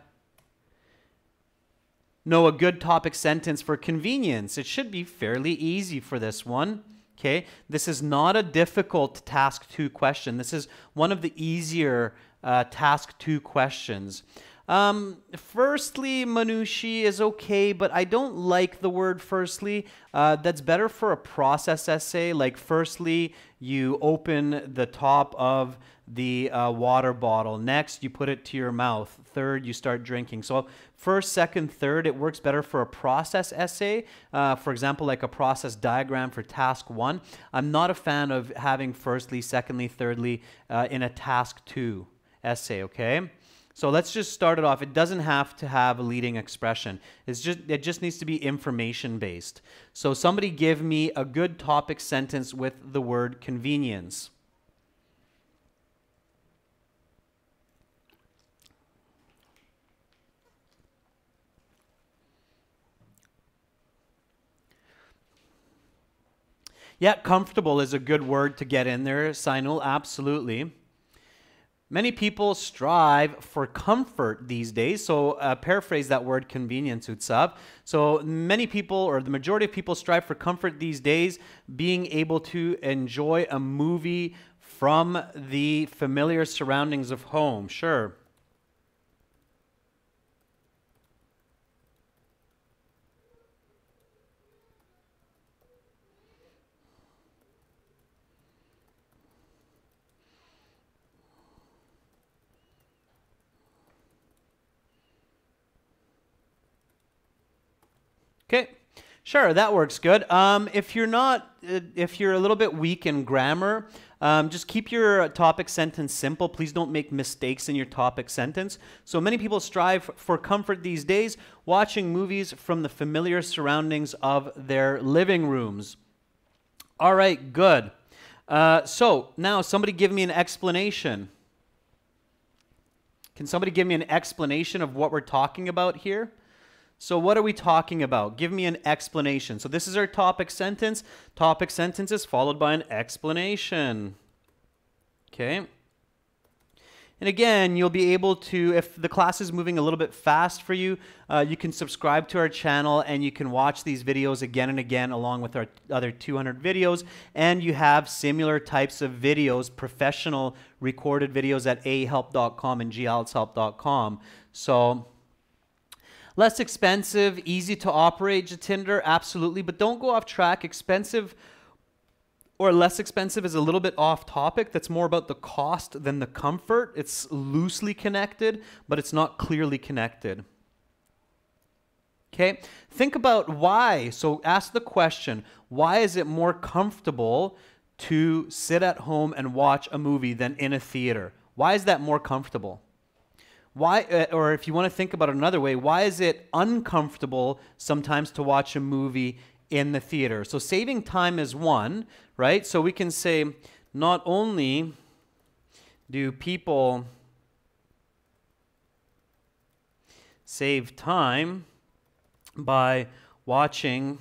a good topic sentence for convenience? It should be fairly easy for this one. Okay, this is not a difficult task 2 question. This is one of the easier task 2 questions. Firstly, Manushi is okay, but I don't like the word firstly. That's better for a process essay. Like, firstly, you open the top of the water bottle. Next, you put it to your mouth. Third, you start drinking. So first, second, third, it works better for a process essay. For example, like a process diagram for task 1. I'm not a fan of having firstly, secondly, thirdly in a task 2 essay, okay? So let's just start it off. It doesn't have to have a leading expression. It just needs to be information based. So somebody give me a good topic sentence with the word convenience. Yeah, comfortable is a good word to get in there, Sinul, absolutely. Many people strive for comfort these days. So paraphrase that word convenience, Utsav. So many people, or the majority of people, strive for comfort these days, being able to enjoy a movie from the familiar surroundings of home. Sure. Okay, Sure, that works good. If you're not, if you're a little bit weak in grammar, just keep your topic sentence simple. Please don't make mistakes in your topic sentence. So many people strive for comfort these days, watching movies from the familiar surroundings of their living rooms. All right, good. So now somebody give me an explanation. Can somebody give me an explanation of what we're talking about here? So what are we talking about? Give me an explanation. So this is our topic sentence. Topic sentence is followed by an explanation. Okay. And again, you'll be able to, if the class is moving a little bit fast for you, you can subscribe to our channel and you can watch these videos again and again along with our other 200 videos. And you have similar types of videos, professional recorded videos at ahelp.com and gieltshelp.com. So less expensive, easy to operate, Jatinder, absolutely. But don't go off track. Expensive or less expensive is a little bit off topic. That's more about the cost than the comfort. It's loosely connected, but it's not clearly connected. Okay, think about why. So ask the question, why is it more comfortable to sit at home and watch a movie than in a theater? Why is that more comfortable? Why, or if you want to think about it another way, why is it uncomfortable sometimes to watch a movie in the theater? So saving time is one, right? So we can say not only do people save time by watching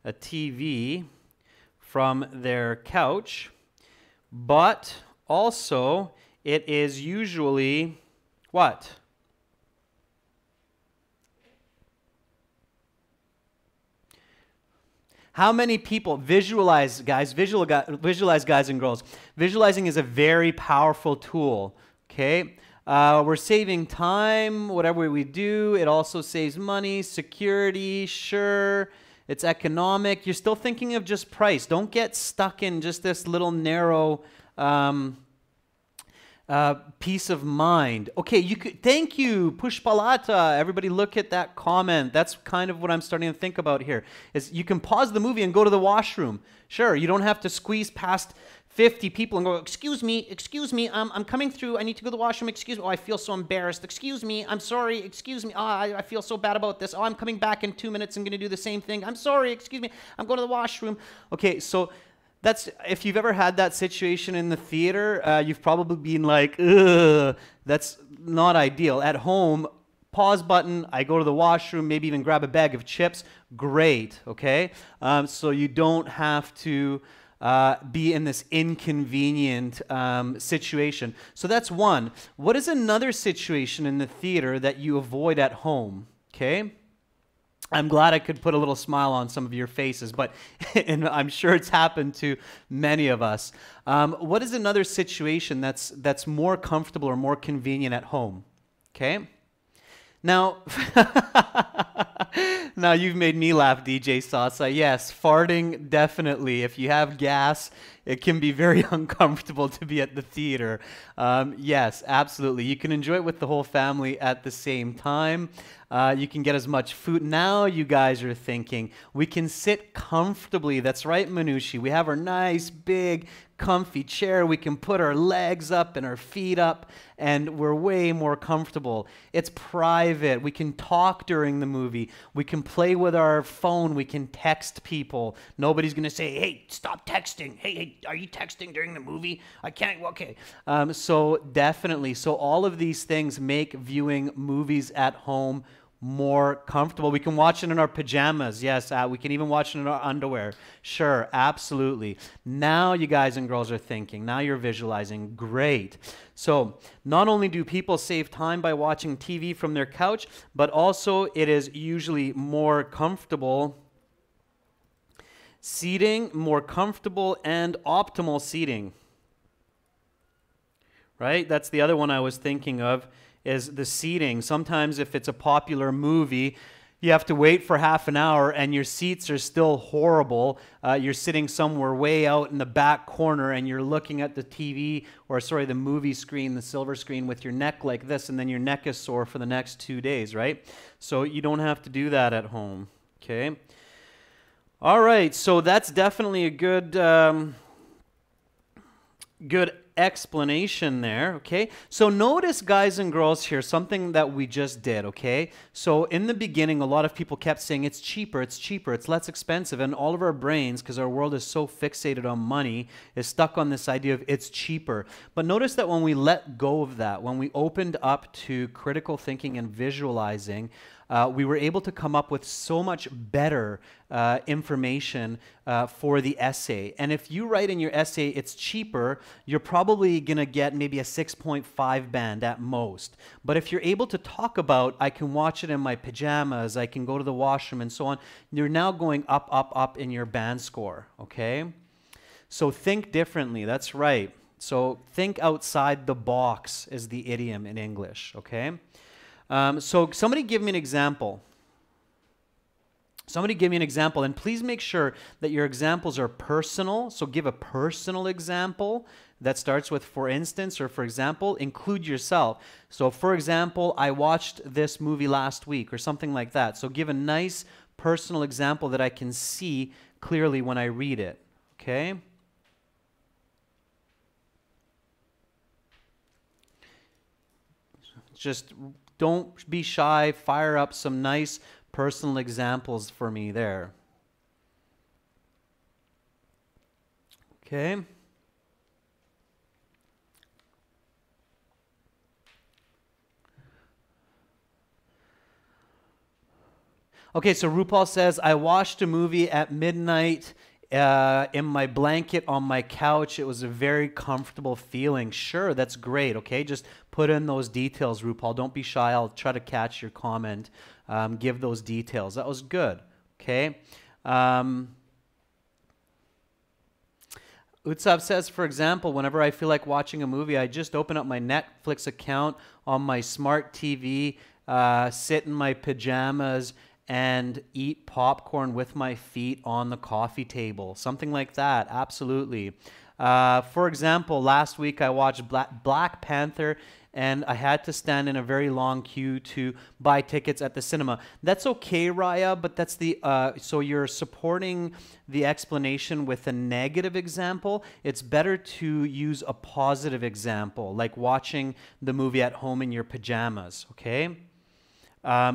a TV from their couch, but also it is usually what? How many people visualize, guys, visualize, guys and girls. Visualizing is a very powerful tool, okay? We're saving time, whatever we do. It also saves money, security, sure. It's economic. You're still thinking of just price. Don't get stuck in just this little narrow peace of mind. Okay, you could, thank you, Pushpalata. Everybody look at that comment. That's kind of what I'm starting to think about here. Is you can pause the movie and go to the washroom. Sure, you don't have to squeeze past 50 people and go, excuse me, I'm coming through, I need to go to the washroom, excuse me, oh, I feel so embarrassed, excuse me, I'm sorry, excuse me, oh, I feel so bad about this, oh, I'm coming back in 2 minutes, I'm going to do the same thing, I'm sorry, excuse me, I'm going to the washroom. Okay, so that's, if you've ever had that situation in the theater, you've probably been like, ugh, that's not ideal. At home, pause button, I go to the washroom, maybe even grab a bag of chips, great, okay? So you don't have to be in this inconvenient situation. So that's one. What is another situation in the theater that you avoid at home, okay? I'm glad I could put a little smile on some of your faces, but and I'm sure it's happened to many of us. What is another situation that's more comfortable or more convenient at home? Okay. Now, now you've made me laugh, DJ Sasa. Yes, farting, definitely. If you have gas, it can be very uncomfortable to be at the theater. Yes, absolutely. You can enjoy it with the whole family at the same time. You can get as much food. Now you guys are thinking, we can sit comfortably. That's right, Manushi. We have our nice, big, comfy chair. We can put our legs up and our feet up, and we're way more comfortable. It's private. We can talk during the movie. We can play with our phone. We can text people. Nobody's going to say, hey, stop texting. Hey, are you texting during the movie? I can't. Okay. So definitely. So all of these things make viewing movies at home more comfortable. We can watch it in our pajamas. Yes, we can even watch it in our underwear. Sure, absolutely. Now you guys and girls are thinking. Now you're visualizing. Great. So not only do people save time by watching TV from their couch, but also it is usually more comfortable seating, more comfortable and optimal seating. Right? That's the other one I was thinking of, is the seating. Sometimes if it's a popular movie, you have to wait for half an hour and your seats are still horrible. You're sitting somewhere way out in the back corner and you're looking at the TV, or sorry, the movie screen, the silver screen, with your neck like this, and then your neck is sore for the next 2 days, right? So you don't have to do that at home. Okay. All right, so that's definitely a good good explanation there, okay? So notice, guys and girls, here, something that we just did, okay? So in the beginning, a lot of people kept saying it's cheaper, it's less expensive, and all of our brains, because our world is so fixated on money, is stuck on this idea of it's cheaper. But notice that when we let go of that, when we opened up to critical thinking and visualizing, we were able to come up with so much better information for the essay. And if you write in your essay it's cheaper, you're probably going to get maybe a 6.5 band at most. But if you're able to talk about, I can watch it in my pajamas, I can go to the washroom and so on, you're now going up, up, up in your band score, okay? So think differently, that's right. So think outside the box is the idiom in English, okay? So somebody give me an example. Somebody give me an example, and please make sure that your examples are personal. So give a personal example that starts with for instance or for example. Include yourself. So for example, I watched this movie last week or something like that. So give a nice personal example that I can see clearly when I read it. Okay? Just don't be shy. Fire up some nice personal examples for me there. Okay. Okay, so RuPaul says, I watched a movie at midnight in my blanket on my couch. It was a very comfortable feeling. Sure, that's great, okay? Just put in those details, RuPaul. Don't be shy. I'll try to catch your comment. Give those details. That was good, okay? Utsav says, for example, whenever I feel like watching a movie, I just open up my Netflix account on my smart TV, sit in my pajamas, and eat popcorn with my feet on the coffee table. Something like that, absolutely. For example, last week I watched Black Panther, and I had to stand in a very long queue to buy tickets at the cinema. That's okay, Raya, but that's the, so you're supporting the explanation with a negative example. It's better to use a positive example, like watching the movie at home in your pajamas, okay?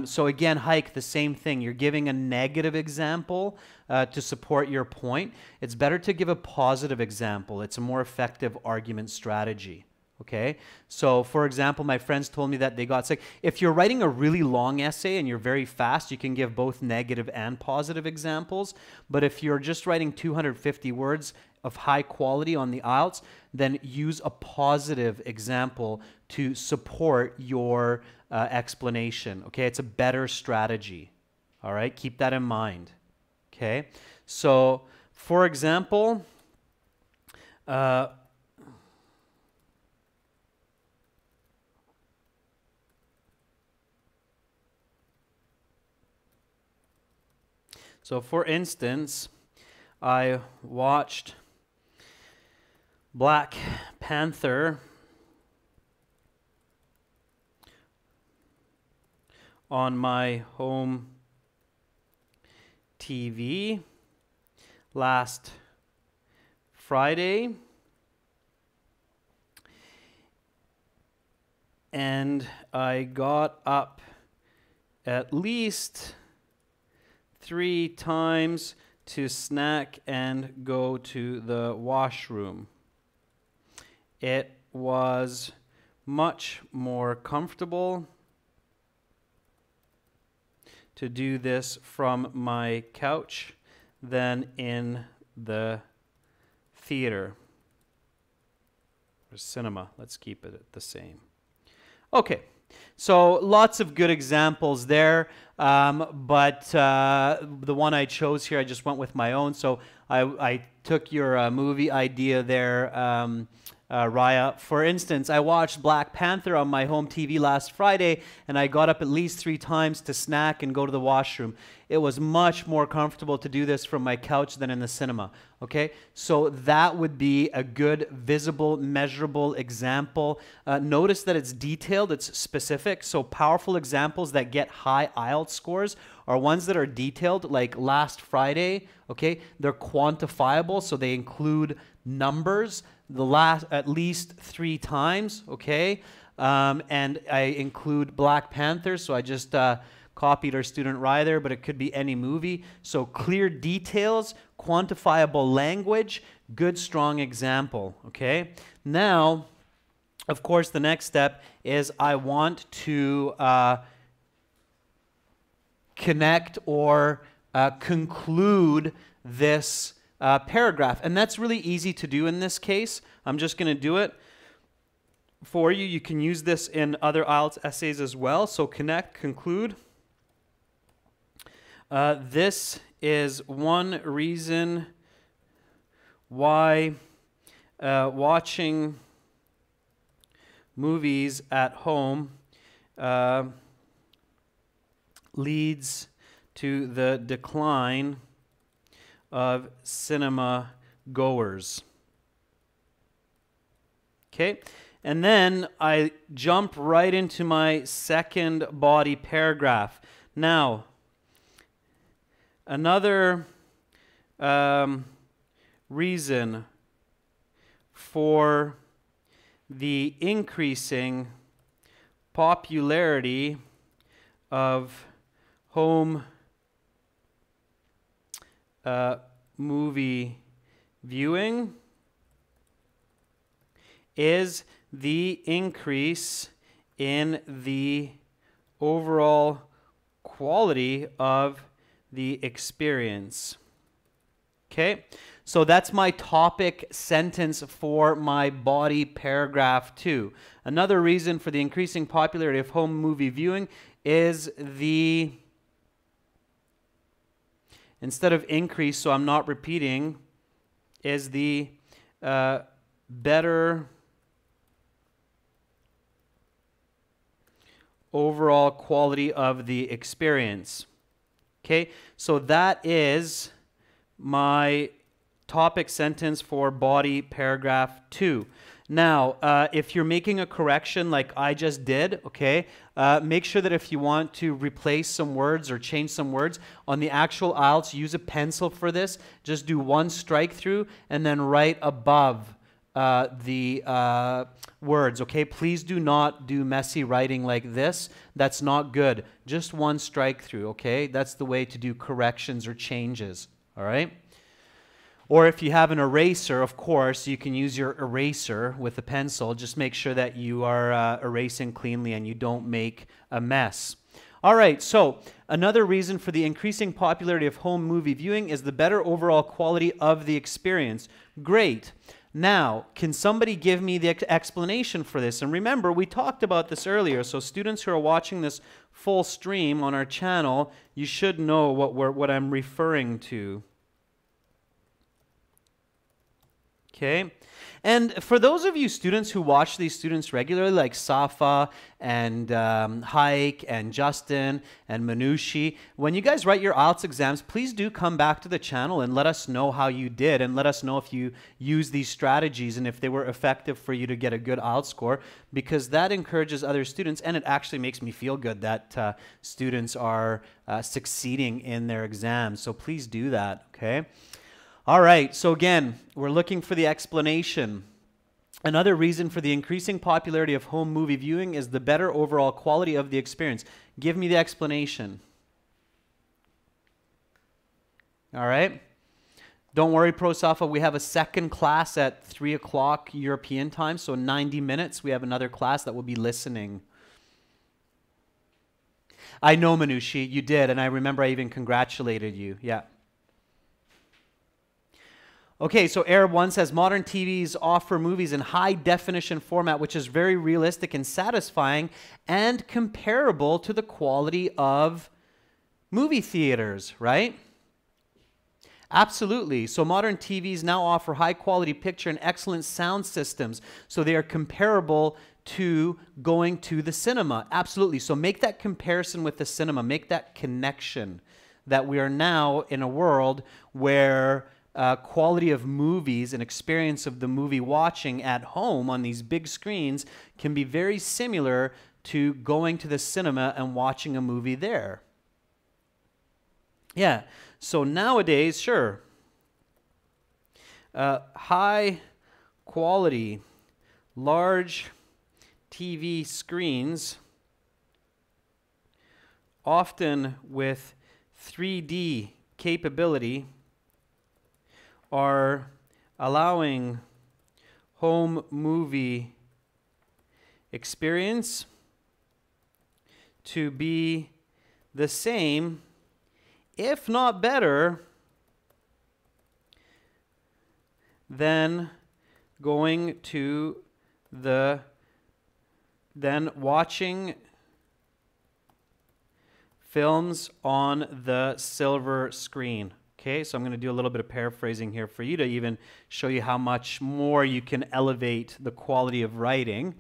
So again, Hike, the same thing. You're giving a negative example to support your point. It's better to give a positive example. It's a more effective argument strategy. Okay? So, for example, my friends told me that they got sick. If you're writing a really long essay and you're very fast, you can give both negative and positive examples. But if you're just writing 250 words of high quality on the IELTS, then use a positive example to support your explanation. Okay, it's a better strategy. All right, keep that in mind. Okay, so for example, for instance, I watched Black Panther on my home TV last Friday, and I got up at least 3 times to snack and go to the washroom. It was much more comfortable to do this from my couch than in the theater or cinema. Let's keep it the same. Okay, so lots of good examples there, but the one I chose here, I just went with my own. So I took your movie idea there, Raya. For instance, I watched Black Panther on my home TV last Friday, and I got up at least 3 times to snack and go to the washroom. It was much more comfortable to do this from my couch than in the cinema. Okay, so that would be a good, visible, measurable example. Notice that it's detailed, it's specific. So powerful examples that get high IELTS scores are ones that are detailed, like last Friday. Okay, they're quantifiable, so they include numbers. At least 3 times. Okay, and I include Black Panther, so I just copied our student Rye there, but it could be any movie. So clear details, quantifiable language, good, strong example. Okay, now, of course, the next step is I want to connect or conclude this paragraph. And that's really easy to do in this case. I'm just going to do it for you. You can use this in other IELTS essays as well. So connect, conclude. This is one reason why watching movies at home leads to the decline of cinema goers. Okay, and then I jump right into my second body paragraph. Now, another reason for the increasing popularity of home movie viewing is the increase in the overall quality of the experience. Okay, so that's my topic sentence for my body paragraph 2. Another reason for the increasing popularity of home movie viewing is the, instead of increase, so I'm not repeating, is the better overall quality of the experience. Okay, so that is my topic sentence for body paragraph 2. Now, if you're making a correction like I just did, okay, make sure that if you want to replace some words or change some words on the actual IELTS, use a pencil for this. Just do one strike through and then right above the words, okay? Please do not do messy writing like this. That's not good. Just one strike through, okay? That's the way to do corrections or changes, all right? Or if you have an eraser, of course, you can use your eraser with a pencil. Just make sure that you are erasing cleanly and you don't make a mess. All right, so another reason for the increasing popularity of home movie viewing is the better overall quality of the experience. Great. Now, can somebody give me the explanation for this? And remember, we talked about this earlier, so students who are watching this full stream on our channel, you should know what I'm referring to. Okay, and for those of you students who watch these students regularly, like Safa and Hike and Justin and Manushi, when you guys write your IELTS exams, please do come back to the channel and let us know how you did, and let us know if you use these strategies and if they were effective for you to get a good IELTS score, because that encourages other students, and it actually makes me feel good that students are succeeding in their exams. So please do that, okay? All right, so again, we're looking for the explanation. Another reason for the increasing popularity of home movie viewing is the better overall quality of the experience. Give me the explanation. All right. Don't worry, Pro Safa, we have a second class at 3 o'clock European time, so 90 minutes. We have another class that will be listening. I know, Manushi, you did, and I remember I even congratulated you. Yeah. Okay, so Arab 1 says, modern TVs offer movies in high definition format, which is very realistic and satisfying and comparable to the quality of movie theaters, right? Absolutely. So modern TVs now offer high quality picture and excellent sound systems. So they are comparable to going to the cinema. Absolutely. So make that comparison with the cinema. Make that connection that we are now in a world where quality of movies and experience of the movie watching at home on these big screens can be very similar to going to the cinema and watching a movie there. Yeah, so nowadays, sure, high quality, large TV screens, often with 3D capability, are allowing home movie experience to be the same, if not better, than going to than watching films on the silver screen. Okay, so I'm going to do a little bit of paraphrasing here for you to even show you how much more you can elevate the quality of writing.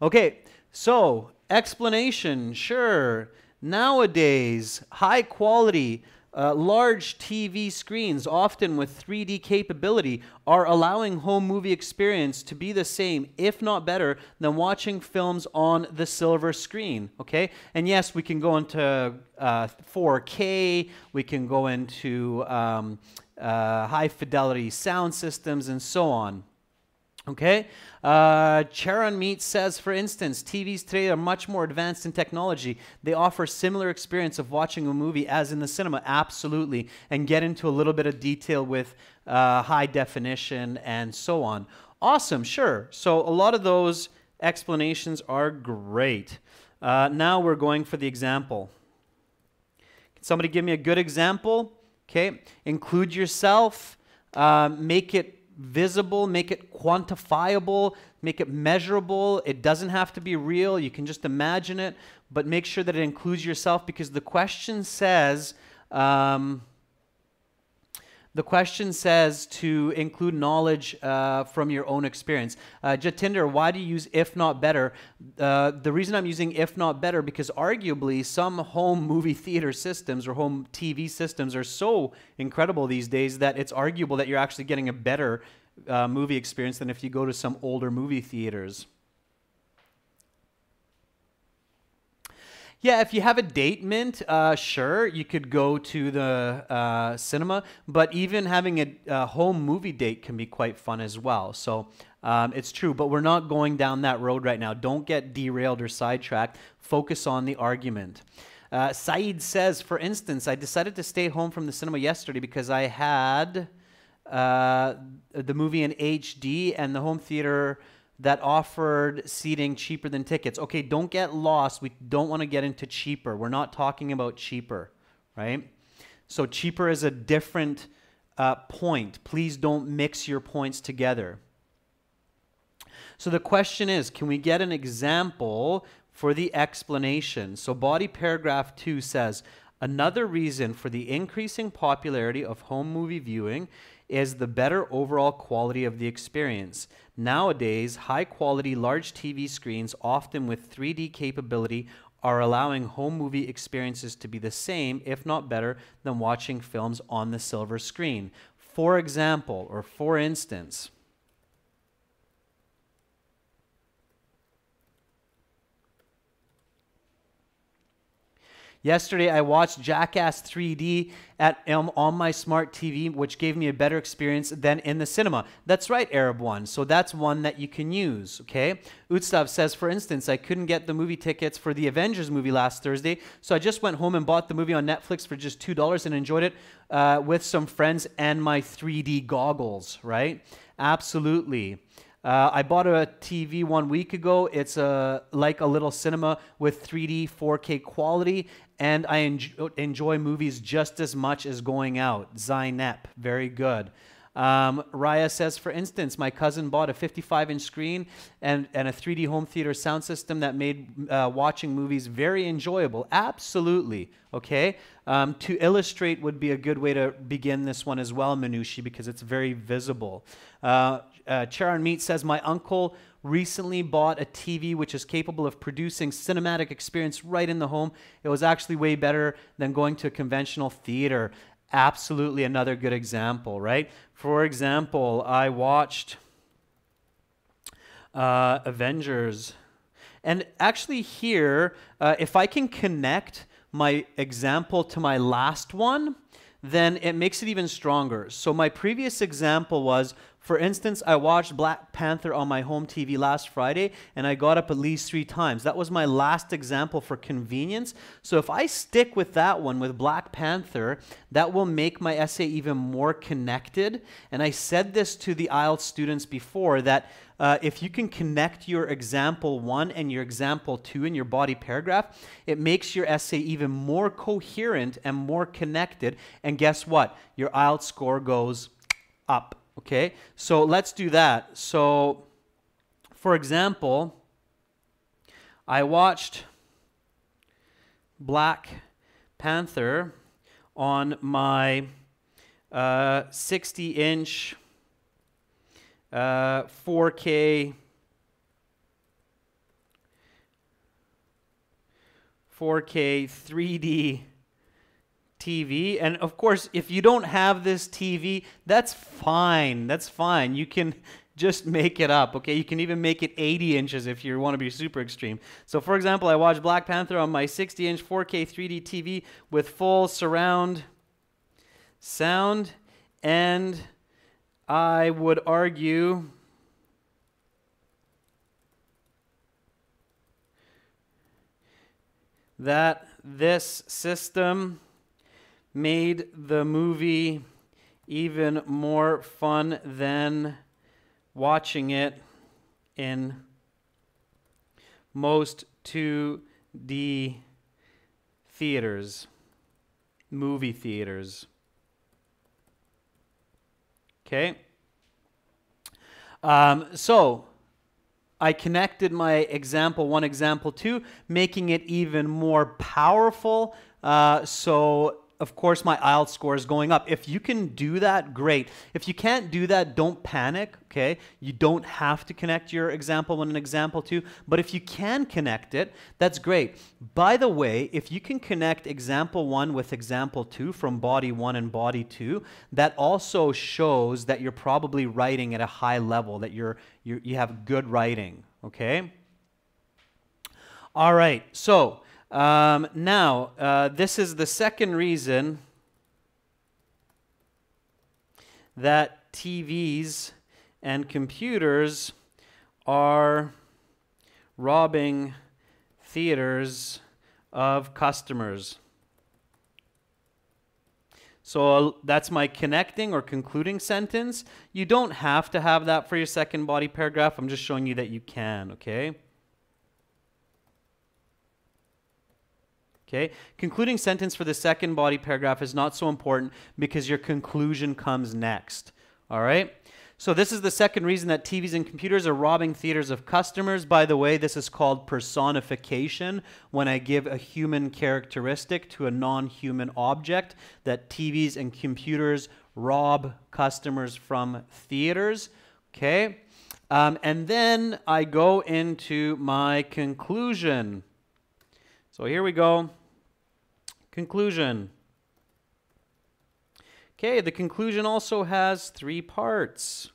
Okay, so explanation, sure. Nowadays, high quality, large TV screens, often with 3D capability, are allowing home movie experience to be the same, if not better, than watching films on the silver screen, okay? And yes, we can go into 4K, we can go into high fidelity sound systems and so on. Okay, Charon Meat says, for instance, TVs today are much more advanced in technology. They offer similar experience of watching a movie as in the cinema, absolutely, and get into a little bit of detail with high definition and so on. Awesome, sure. So a lot of those explanations are great. Now we're going for the example. Can somebody give me a good example? Okay, include yourself, make it visible, make it quantifiable, make it measurable. It doesn't have to be real. You can just imagine it, but make sure that it includes yourself, because the question says to include knowledge from your own experience. Jatinder, why do you use if not better? The reason I'm using if not better, because arguably some home movie theater systems or home TV systems are so incredible these days that it's arguable that you're actually getting a better movie experience than if you go to some older movie theaters. Yeah, if you have a date mint, sure, you could go to the cinema, but even having a home movie date can be quite fun as well. So it's true, but we're not going down that road right now. Don't get derailed or sidetracked. Focus on the argument. Saeed says, for instance, I decided to stay home from the cinema yesterday because I had the movie in HD and the home theater that offered seating cheaper than tickets. Okay, don't get lost. We don't want to get into cheaper. We're not talking about cheaper, right? So cheaper is a different point. Please don't mix your points together. So the question is, can we get an example for the explanation? So body paragraph 2 says, another reason for the increasing popularity of home movie viewing is the better overall quality of the experience. Nowadays, high-quality large TV screens, often with 3D capability, are allowing home movie experiences to be the same, if not better, than watching films on the silver screen. For example, or for instance, yesterday, I watched Jackass 3D on my smart TV, which gave me a better experience than in the cinema. That's right, Arab One. So that's one that you can use, okay? Utsav says, for instance, I couldn't get the movie tickets for the Avengers movie last Thursday, so I just went home and bought the movie on Netflix for just $2 and enjoyed it with some friends and my 3D goggles, right? Absolutely. I bought a TV 1 week ago. It's like a little cinema with 3D 4K quality, and I enjoy movies just as much as going out. Zainep, very good. Raya says, for instance, my cousin bought a 55-inch screen and a 3D home theater sound system that made watching movies very enjoyable. Absolutely, okay? To illustrate would be a good way to begin this one as well, Minushi, because it's very visible. Charon Meat says, my uncle recently bought a TV which is capable of producing cinematic experience right in the home. It was actually way better than going to a conventional theater. Absolutely another good example, right? For example, I watched Avengers. And actually here, if I can connect my example to my last one, then it makes it even stronger. So my previous example was, for instance, I watched Black Panther on my home TV last Friday, and I got up at least 3 times. That was my last example for convenience. So if I stick with that one, with Black Panther, that will make my essay even more connected. And I said this to the IELTS students before, that if you can connect your example 1 and your example 2 in your body paragraph, it makes your essay even more coherent and more connected. And guess what? Your IELTS score goes up. Okay, so let's do that. So, for example, I watched Black Panther on my 60-inch 4K 3D TV. And of course, if you don't have this TV, that's fine. That's fine. You can just make it up, okay? You can even make it 80 inches if you want to be super extreme. So for example, I watched Black Panther on my 60-inch 4K 3D TV with full surround sound, and I would argue that this system made the movie even more fun than watching it in most 2D theaters, movie theaters. Okay? So I connected my example 1, example 2, making it even more powerful. So of course, my IELTS score is going up. If you can do that, great. If you can't do that, don't panic, okay? You don't have to connect your example 1 and example 2, but if you can connect it, that's great. By the way, if you can connect example 1 with example 2 from body 1 and body 2, that also shows that you're probably writing at a high level, that you have good writing, okay? All right, so now, this is the second reason that TVs and computers are robbing theaters of customers. So that's my connecting or concluding sentence. You don't have to have that for your second body paragraph. I'm just showing you that you can, okay? Okay, concluding sentence for the second body paragraph is not so important because your conclusion comes next. All right, so this is the second reason that TVs and computers are robbing theaters of customers. By the way, this is called personification, when I give a human characteristic to a non-human object, that TVs and computers rob customers from theaters. Okay, and then I go into my conclusion. So here we go. Conclusion. Okay, the conclusion also has 3 parts.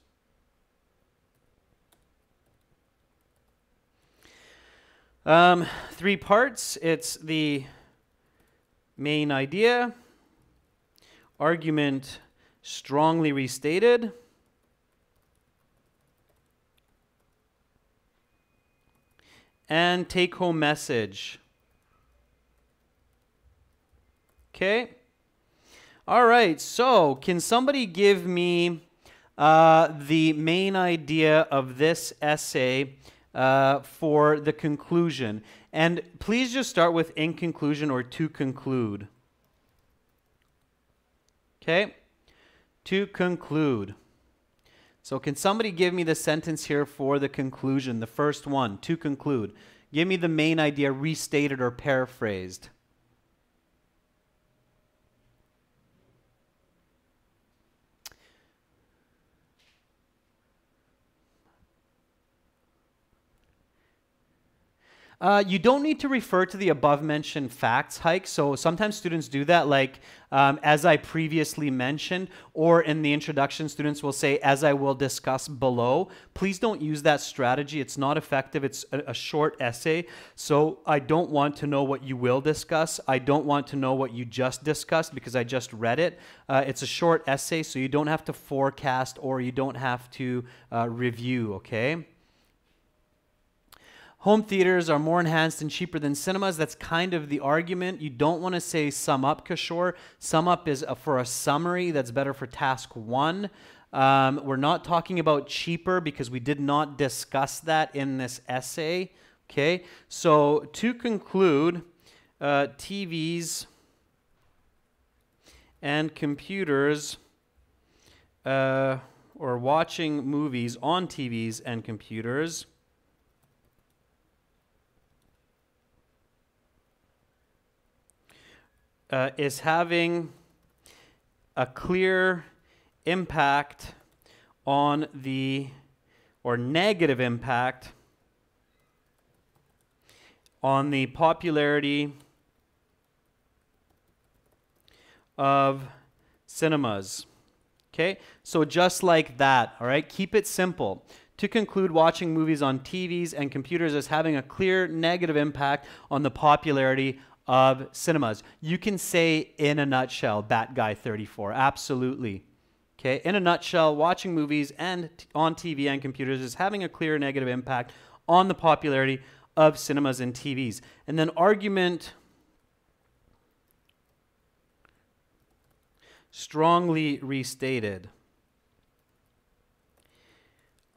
Three parts. It's the main idea, argument strongly restated, and take-home message. Okay. All right. So can somebody give me the main idea of this essay for the conclusion? And please just start with in conclusion or to conclude. Okay. To conclude. So can somebody give me the sentence here for the conclusion, the first one, to conclude? Give me the main idea restated or paraphrased. You don't need to refer to the above-mentioned facts, Hike. So sometimes students do that, like as I previously mentioned, or in the introduction, students will say, as I will discuss below. Please don't use that strategy. It's not effective. It's a short essay. So I don't want to know what you will discuss. I don't want to know what you just discussed because I just read it. It's a short essay, so you don't have to forecast or you don't have to review, okay? Home theaters are more enhanced and cheaper than cinemas. That's kind of the argument. You don't want to say sum up, Kishore. Sum up is for a summary. That's better for task 1. We're not talking about cheaper because we did not discuss that in this essay. Okay, so to conclude, TVs and computers, or watching movies on TVs and computers, is having a clear impact on the, or negative impact on the popularity of cinemas. Okay, so just like that, all right, keep it simple. To conclude, watching movies on TVs and computers is having a clear negative impact on the popularity of cinemas. You can say in a nutshell, Bat Guy 34, absolutely. Okay, in a nutshell, watching movies and on TV and computers is having a clear negative impact on the popularity of cinemas and TVs. And then argument strongly restated.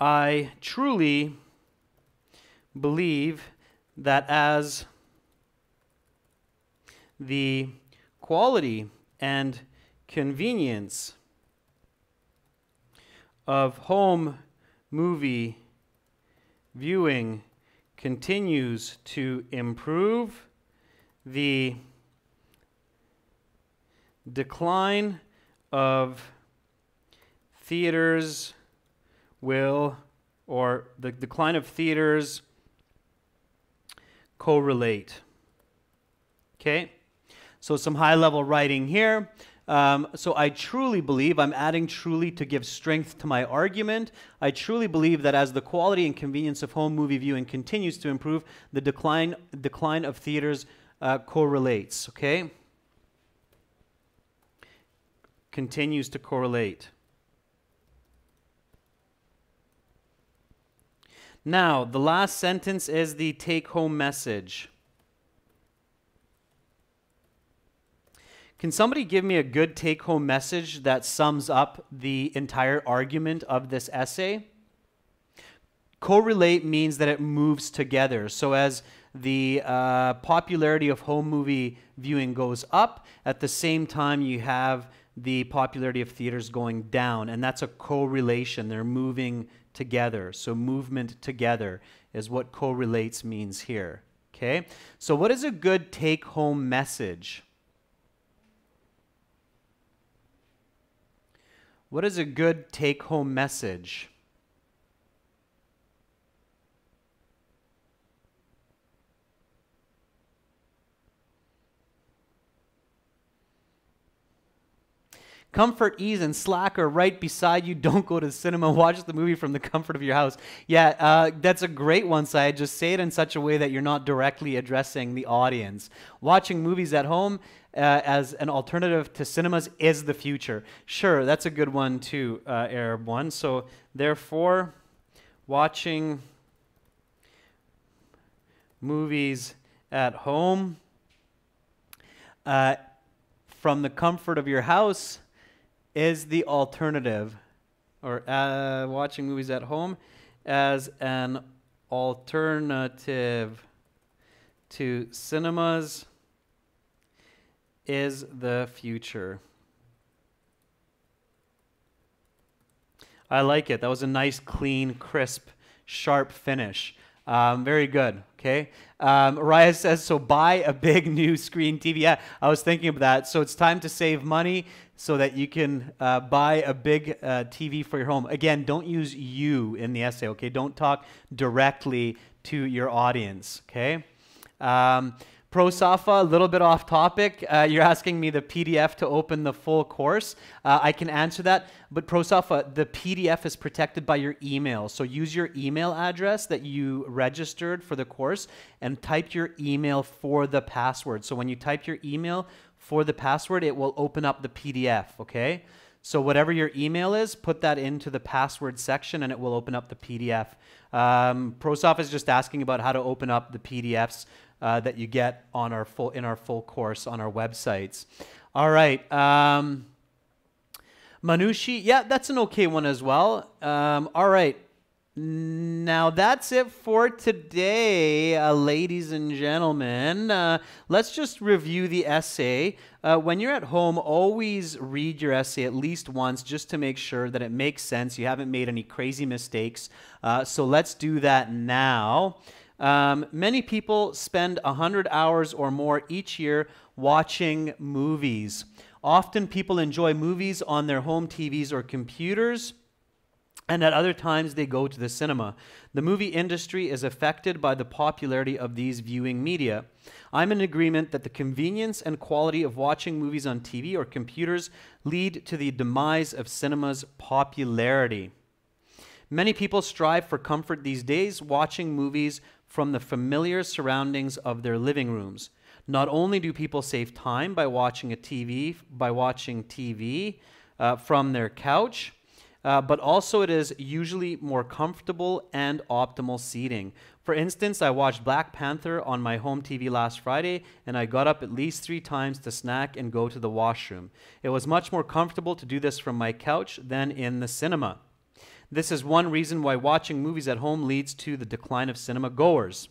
I truly believe that as the quality and convenience of home movie viewing continues to improve, the decline of theaters the decline of theaters correlate. Okay? So some high-level writing here. So I truly believe, I'm adding truly to give strength to my argument. I truly believe that as the quality and convenience of home movie viewing continues to improve, the decline of theaters correlates, okay? Continues to correlate. Now, the last sentence is the take-home message. Can somebody give me a good take-home message that sums up the entire argument of this essay? Correlate means that it moves together. So as the popularity of home movie viewing goes up, at the same time you have the popularity of theaters going down, and that's a correlation. They're moving together. So movement together is what correlates means here. Okay? So what is a good take-home message? What is a good take-home message? Comfort, ease, and slack are right beside you. Don't go to the cinema. Watch the movie from the comfort of your house. Yeah, that's a great one, Syed. Just say it in such a way that you're not directly addressing the audience. Watching movies at home as an alternative to cinemas is the future. Sure, that's a good one too, Arab one. So therefore, watching movies at home from the comfort of your house is the alternative, or watching movies at home as an alternative to cinemas is the future. I like it. That was a nice, clean, crisp, sharp finish. Very good. Okay. Raya says, so buy a big new screen TV. Yeah, I was thinking of that. So it's time to save money so that you can buy a big TV for your home. Again, don't use you in the essay. Okay. Don't talk directly to your audience. Okay. ProSafa, a little bit off topic. You're asking me the PDF to open the full course. I can answer that, but ProSafa, the PDF is protected by your email. So use your email address that you registered for the course and type your email for the password. So when you type your email for the password, it will open up the PDF, okay? So whatever your email is, put that into the password section and it will open up the PDF. ProSafa is just asking about how to open up the PDFs that you get on in our full course on our websites. All right. Manushi, yeah, that's an okay one as well. All right. Now that's it for today, ladies and gentlemen. Let's just review the essay. When you're at home, always read your essay at least once just to make sure that it makes sense. You haven't made any crazy mistakes. So let's do that now. Many people spend 100 hours or more each year watching movies. Often people enjoy movies on their home TVs or computers, and at other times they go to the cinema. The movie industry is affected by the popularity of these viewing media. I'm in agreement that the convenience and quality of watching movies on TV or computers lead to the demise of cinema's popularity. Many people strive for comfort these days, watching movies from the familiar surroundings of their living rooms. Not only do people save time by watching TV from their couch, but also it is usually more comfortable and optimal seating. For instance, I watched Black Panther on my home TV last Friday, and I got up at least 3 times to snack and go to the washroom. It was much more comfortable to do this from my couch than in the cinema. This is one reason why watching movies at home leads to the decline of cinema goers.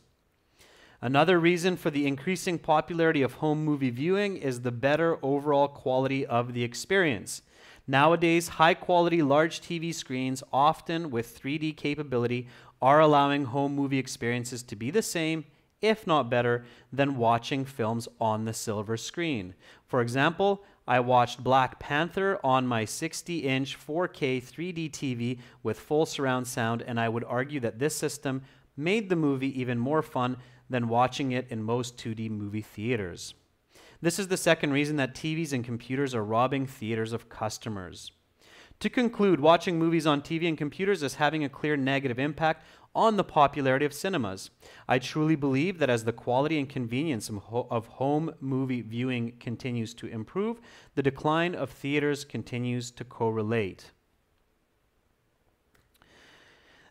Another reason for the increasing popularity of home movie viewing is the better overall quality of the experience. Nowadays, high-quality large TV screens, often with 3D capability, are allowing home movie experiences to be the same, if not better, than watching films on the silver screen. For example, I watched Black Panther on my 60-inch 4K 3D TV with full surround sound, and I would argue that this system made the movie even more fun than watching it in most 2D movie theaters. This is the second reason that TVs and computers are robbing theaters of customers. To conclude, watching movies on TV and computers is having a clear negative impact on the popularity of cinemas. I truly believe that as the quality and convenience of home movie viewing continues to improve, the decline of theaters continues to correlate.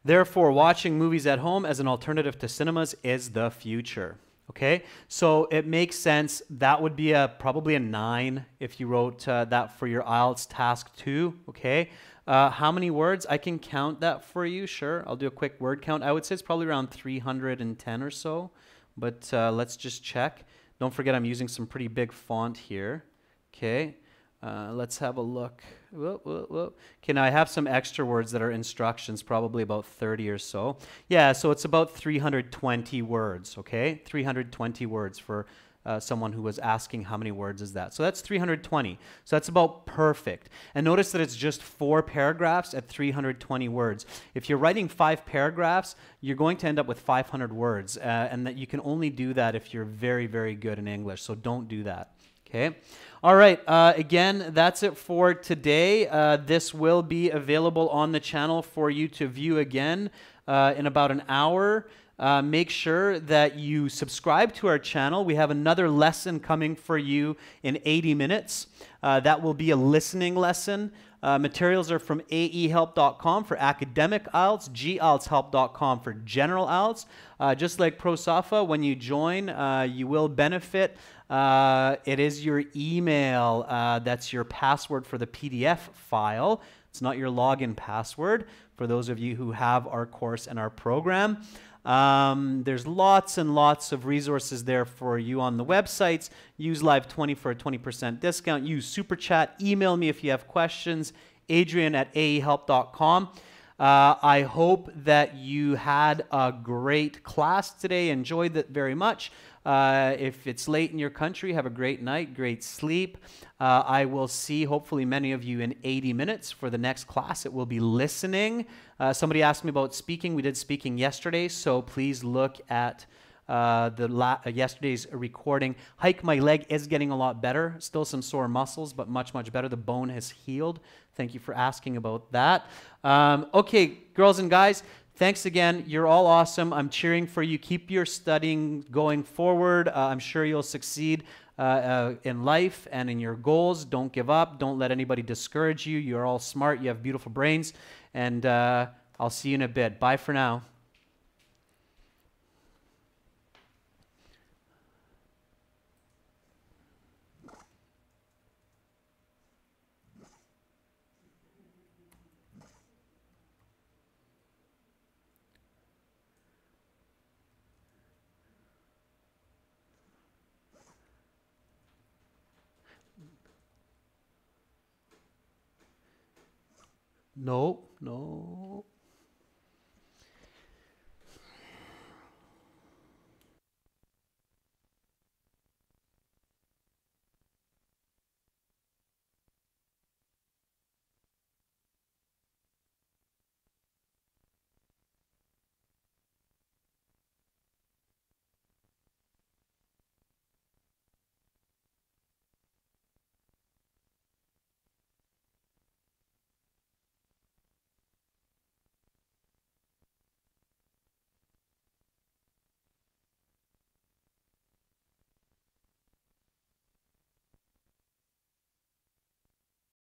Therefore, watching movies at home as an alternative to cinemas is the future. Okay, so it makes sense. That would be probably a 9 if you wrote that for your IELTS task 2. Okay, how many words? I can count that for you. Sure, I'll do a quick word count. I would say it's probably around 310 or so, but let's just check. Don't forget I'm using some pretty big font here. Okay, let's have a look. Whoa, whoa, whoa. Okay, now I have some extra words that are instructions, probably about 30 or so. Yeah, so it's about 320 words, okay? 320 words for someone who was asking how many words is that. So that's 320. So that's about perfect. And notice that it's just 4 paragraphs at 320 words. If you're writing 5 paragraphs, you're going to end up with 500 words, and that you can only do that if you're very, very good in English. So don't do that. Okay. All right. Again, that's it for today. This will be available on the channel for you to view again in about an hour. Make sure that you subscribe to our channel. We have another lesson coming for you in 80 minutes. That will be a listening lesson. Materials are from aehelp.com for academic IELTS, gieltshelp.com for general IELTS. Just like ProSafa, when you join, you will benefit. It is your email that's your password for the PDF file. It's not your login password for those of you who have our course and our program. There's lots and lots of resources there for you on the websites. Use Live20 for a 20% discount. Use Super Chat. Email me if you have questions. adrian@aehelp.com. I hope that you had a great class today, enjoyed it very much. If it's late in your country, have a great night, great sleep. I will see hopefully many of you in 80 minutes for the next class. It will be listening. Somebody asked me about speaking. We did speaking yesterday, so please look at yesterday's recording. Hike, my leg is getting a lot better. Still some sore muscles, but much, much better. The bone has healed. Thank you for asking about that. Okay, girls and guys, thanks again. You're all awesome. I'm cheering for you. Keep your studying going forward. I'm sure you'll succeed in life and in your goals. Don't give up. Don't let anybody discourage you. You're all smart. You have beautiful brains. And I'll see you in a bit. Bye for now. No, no.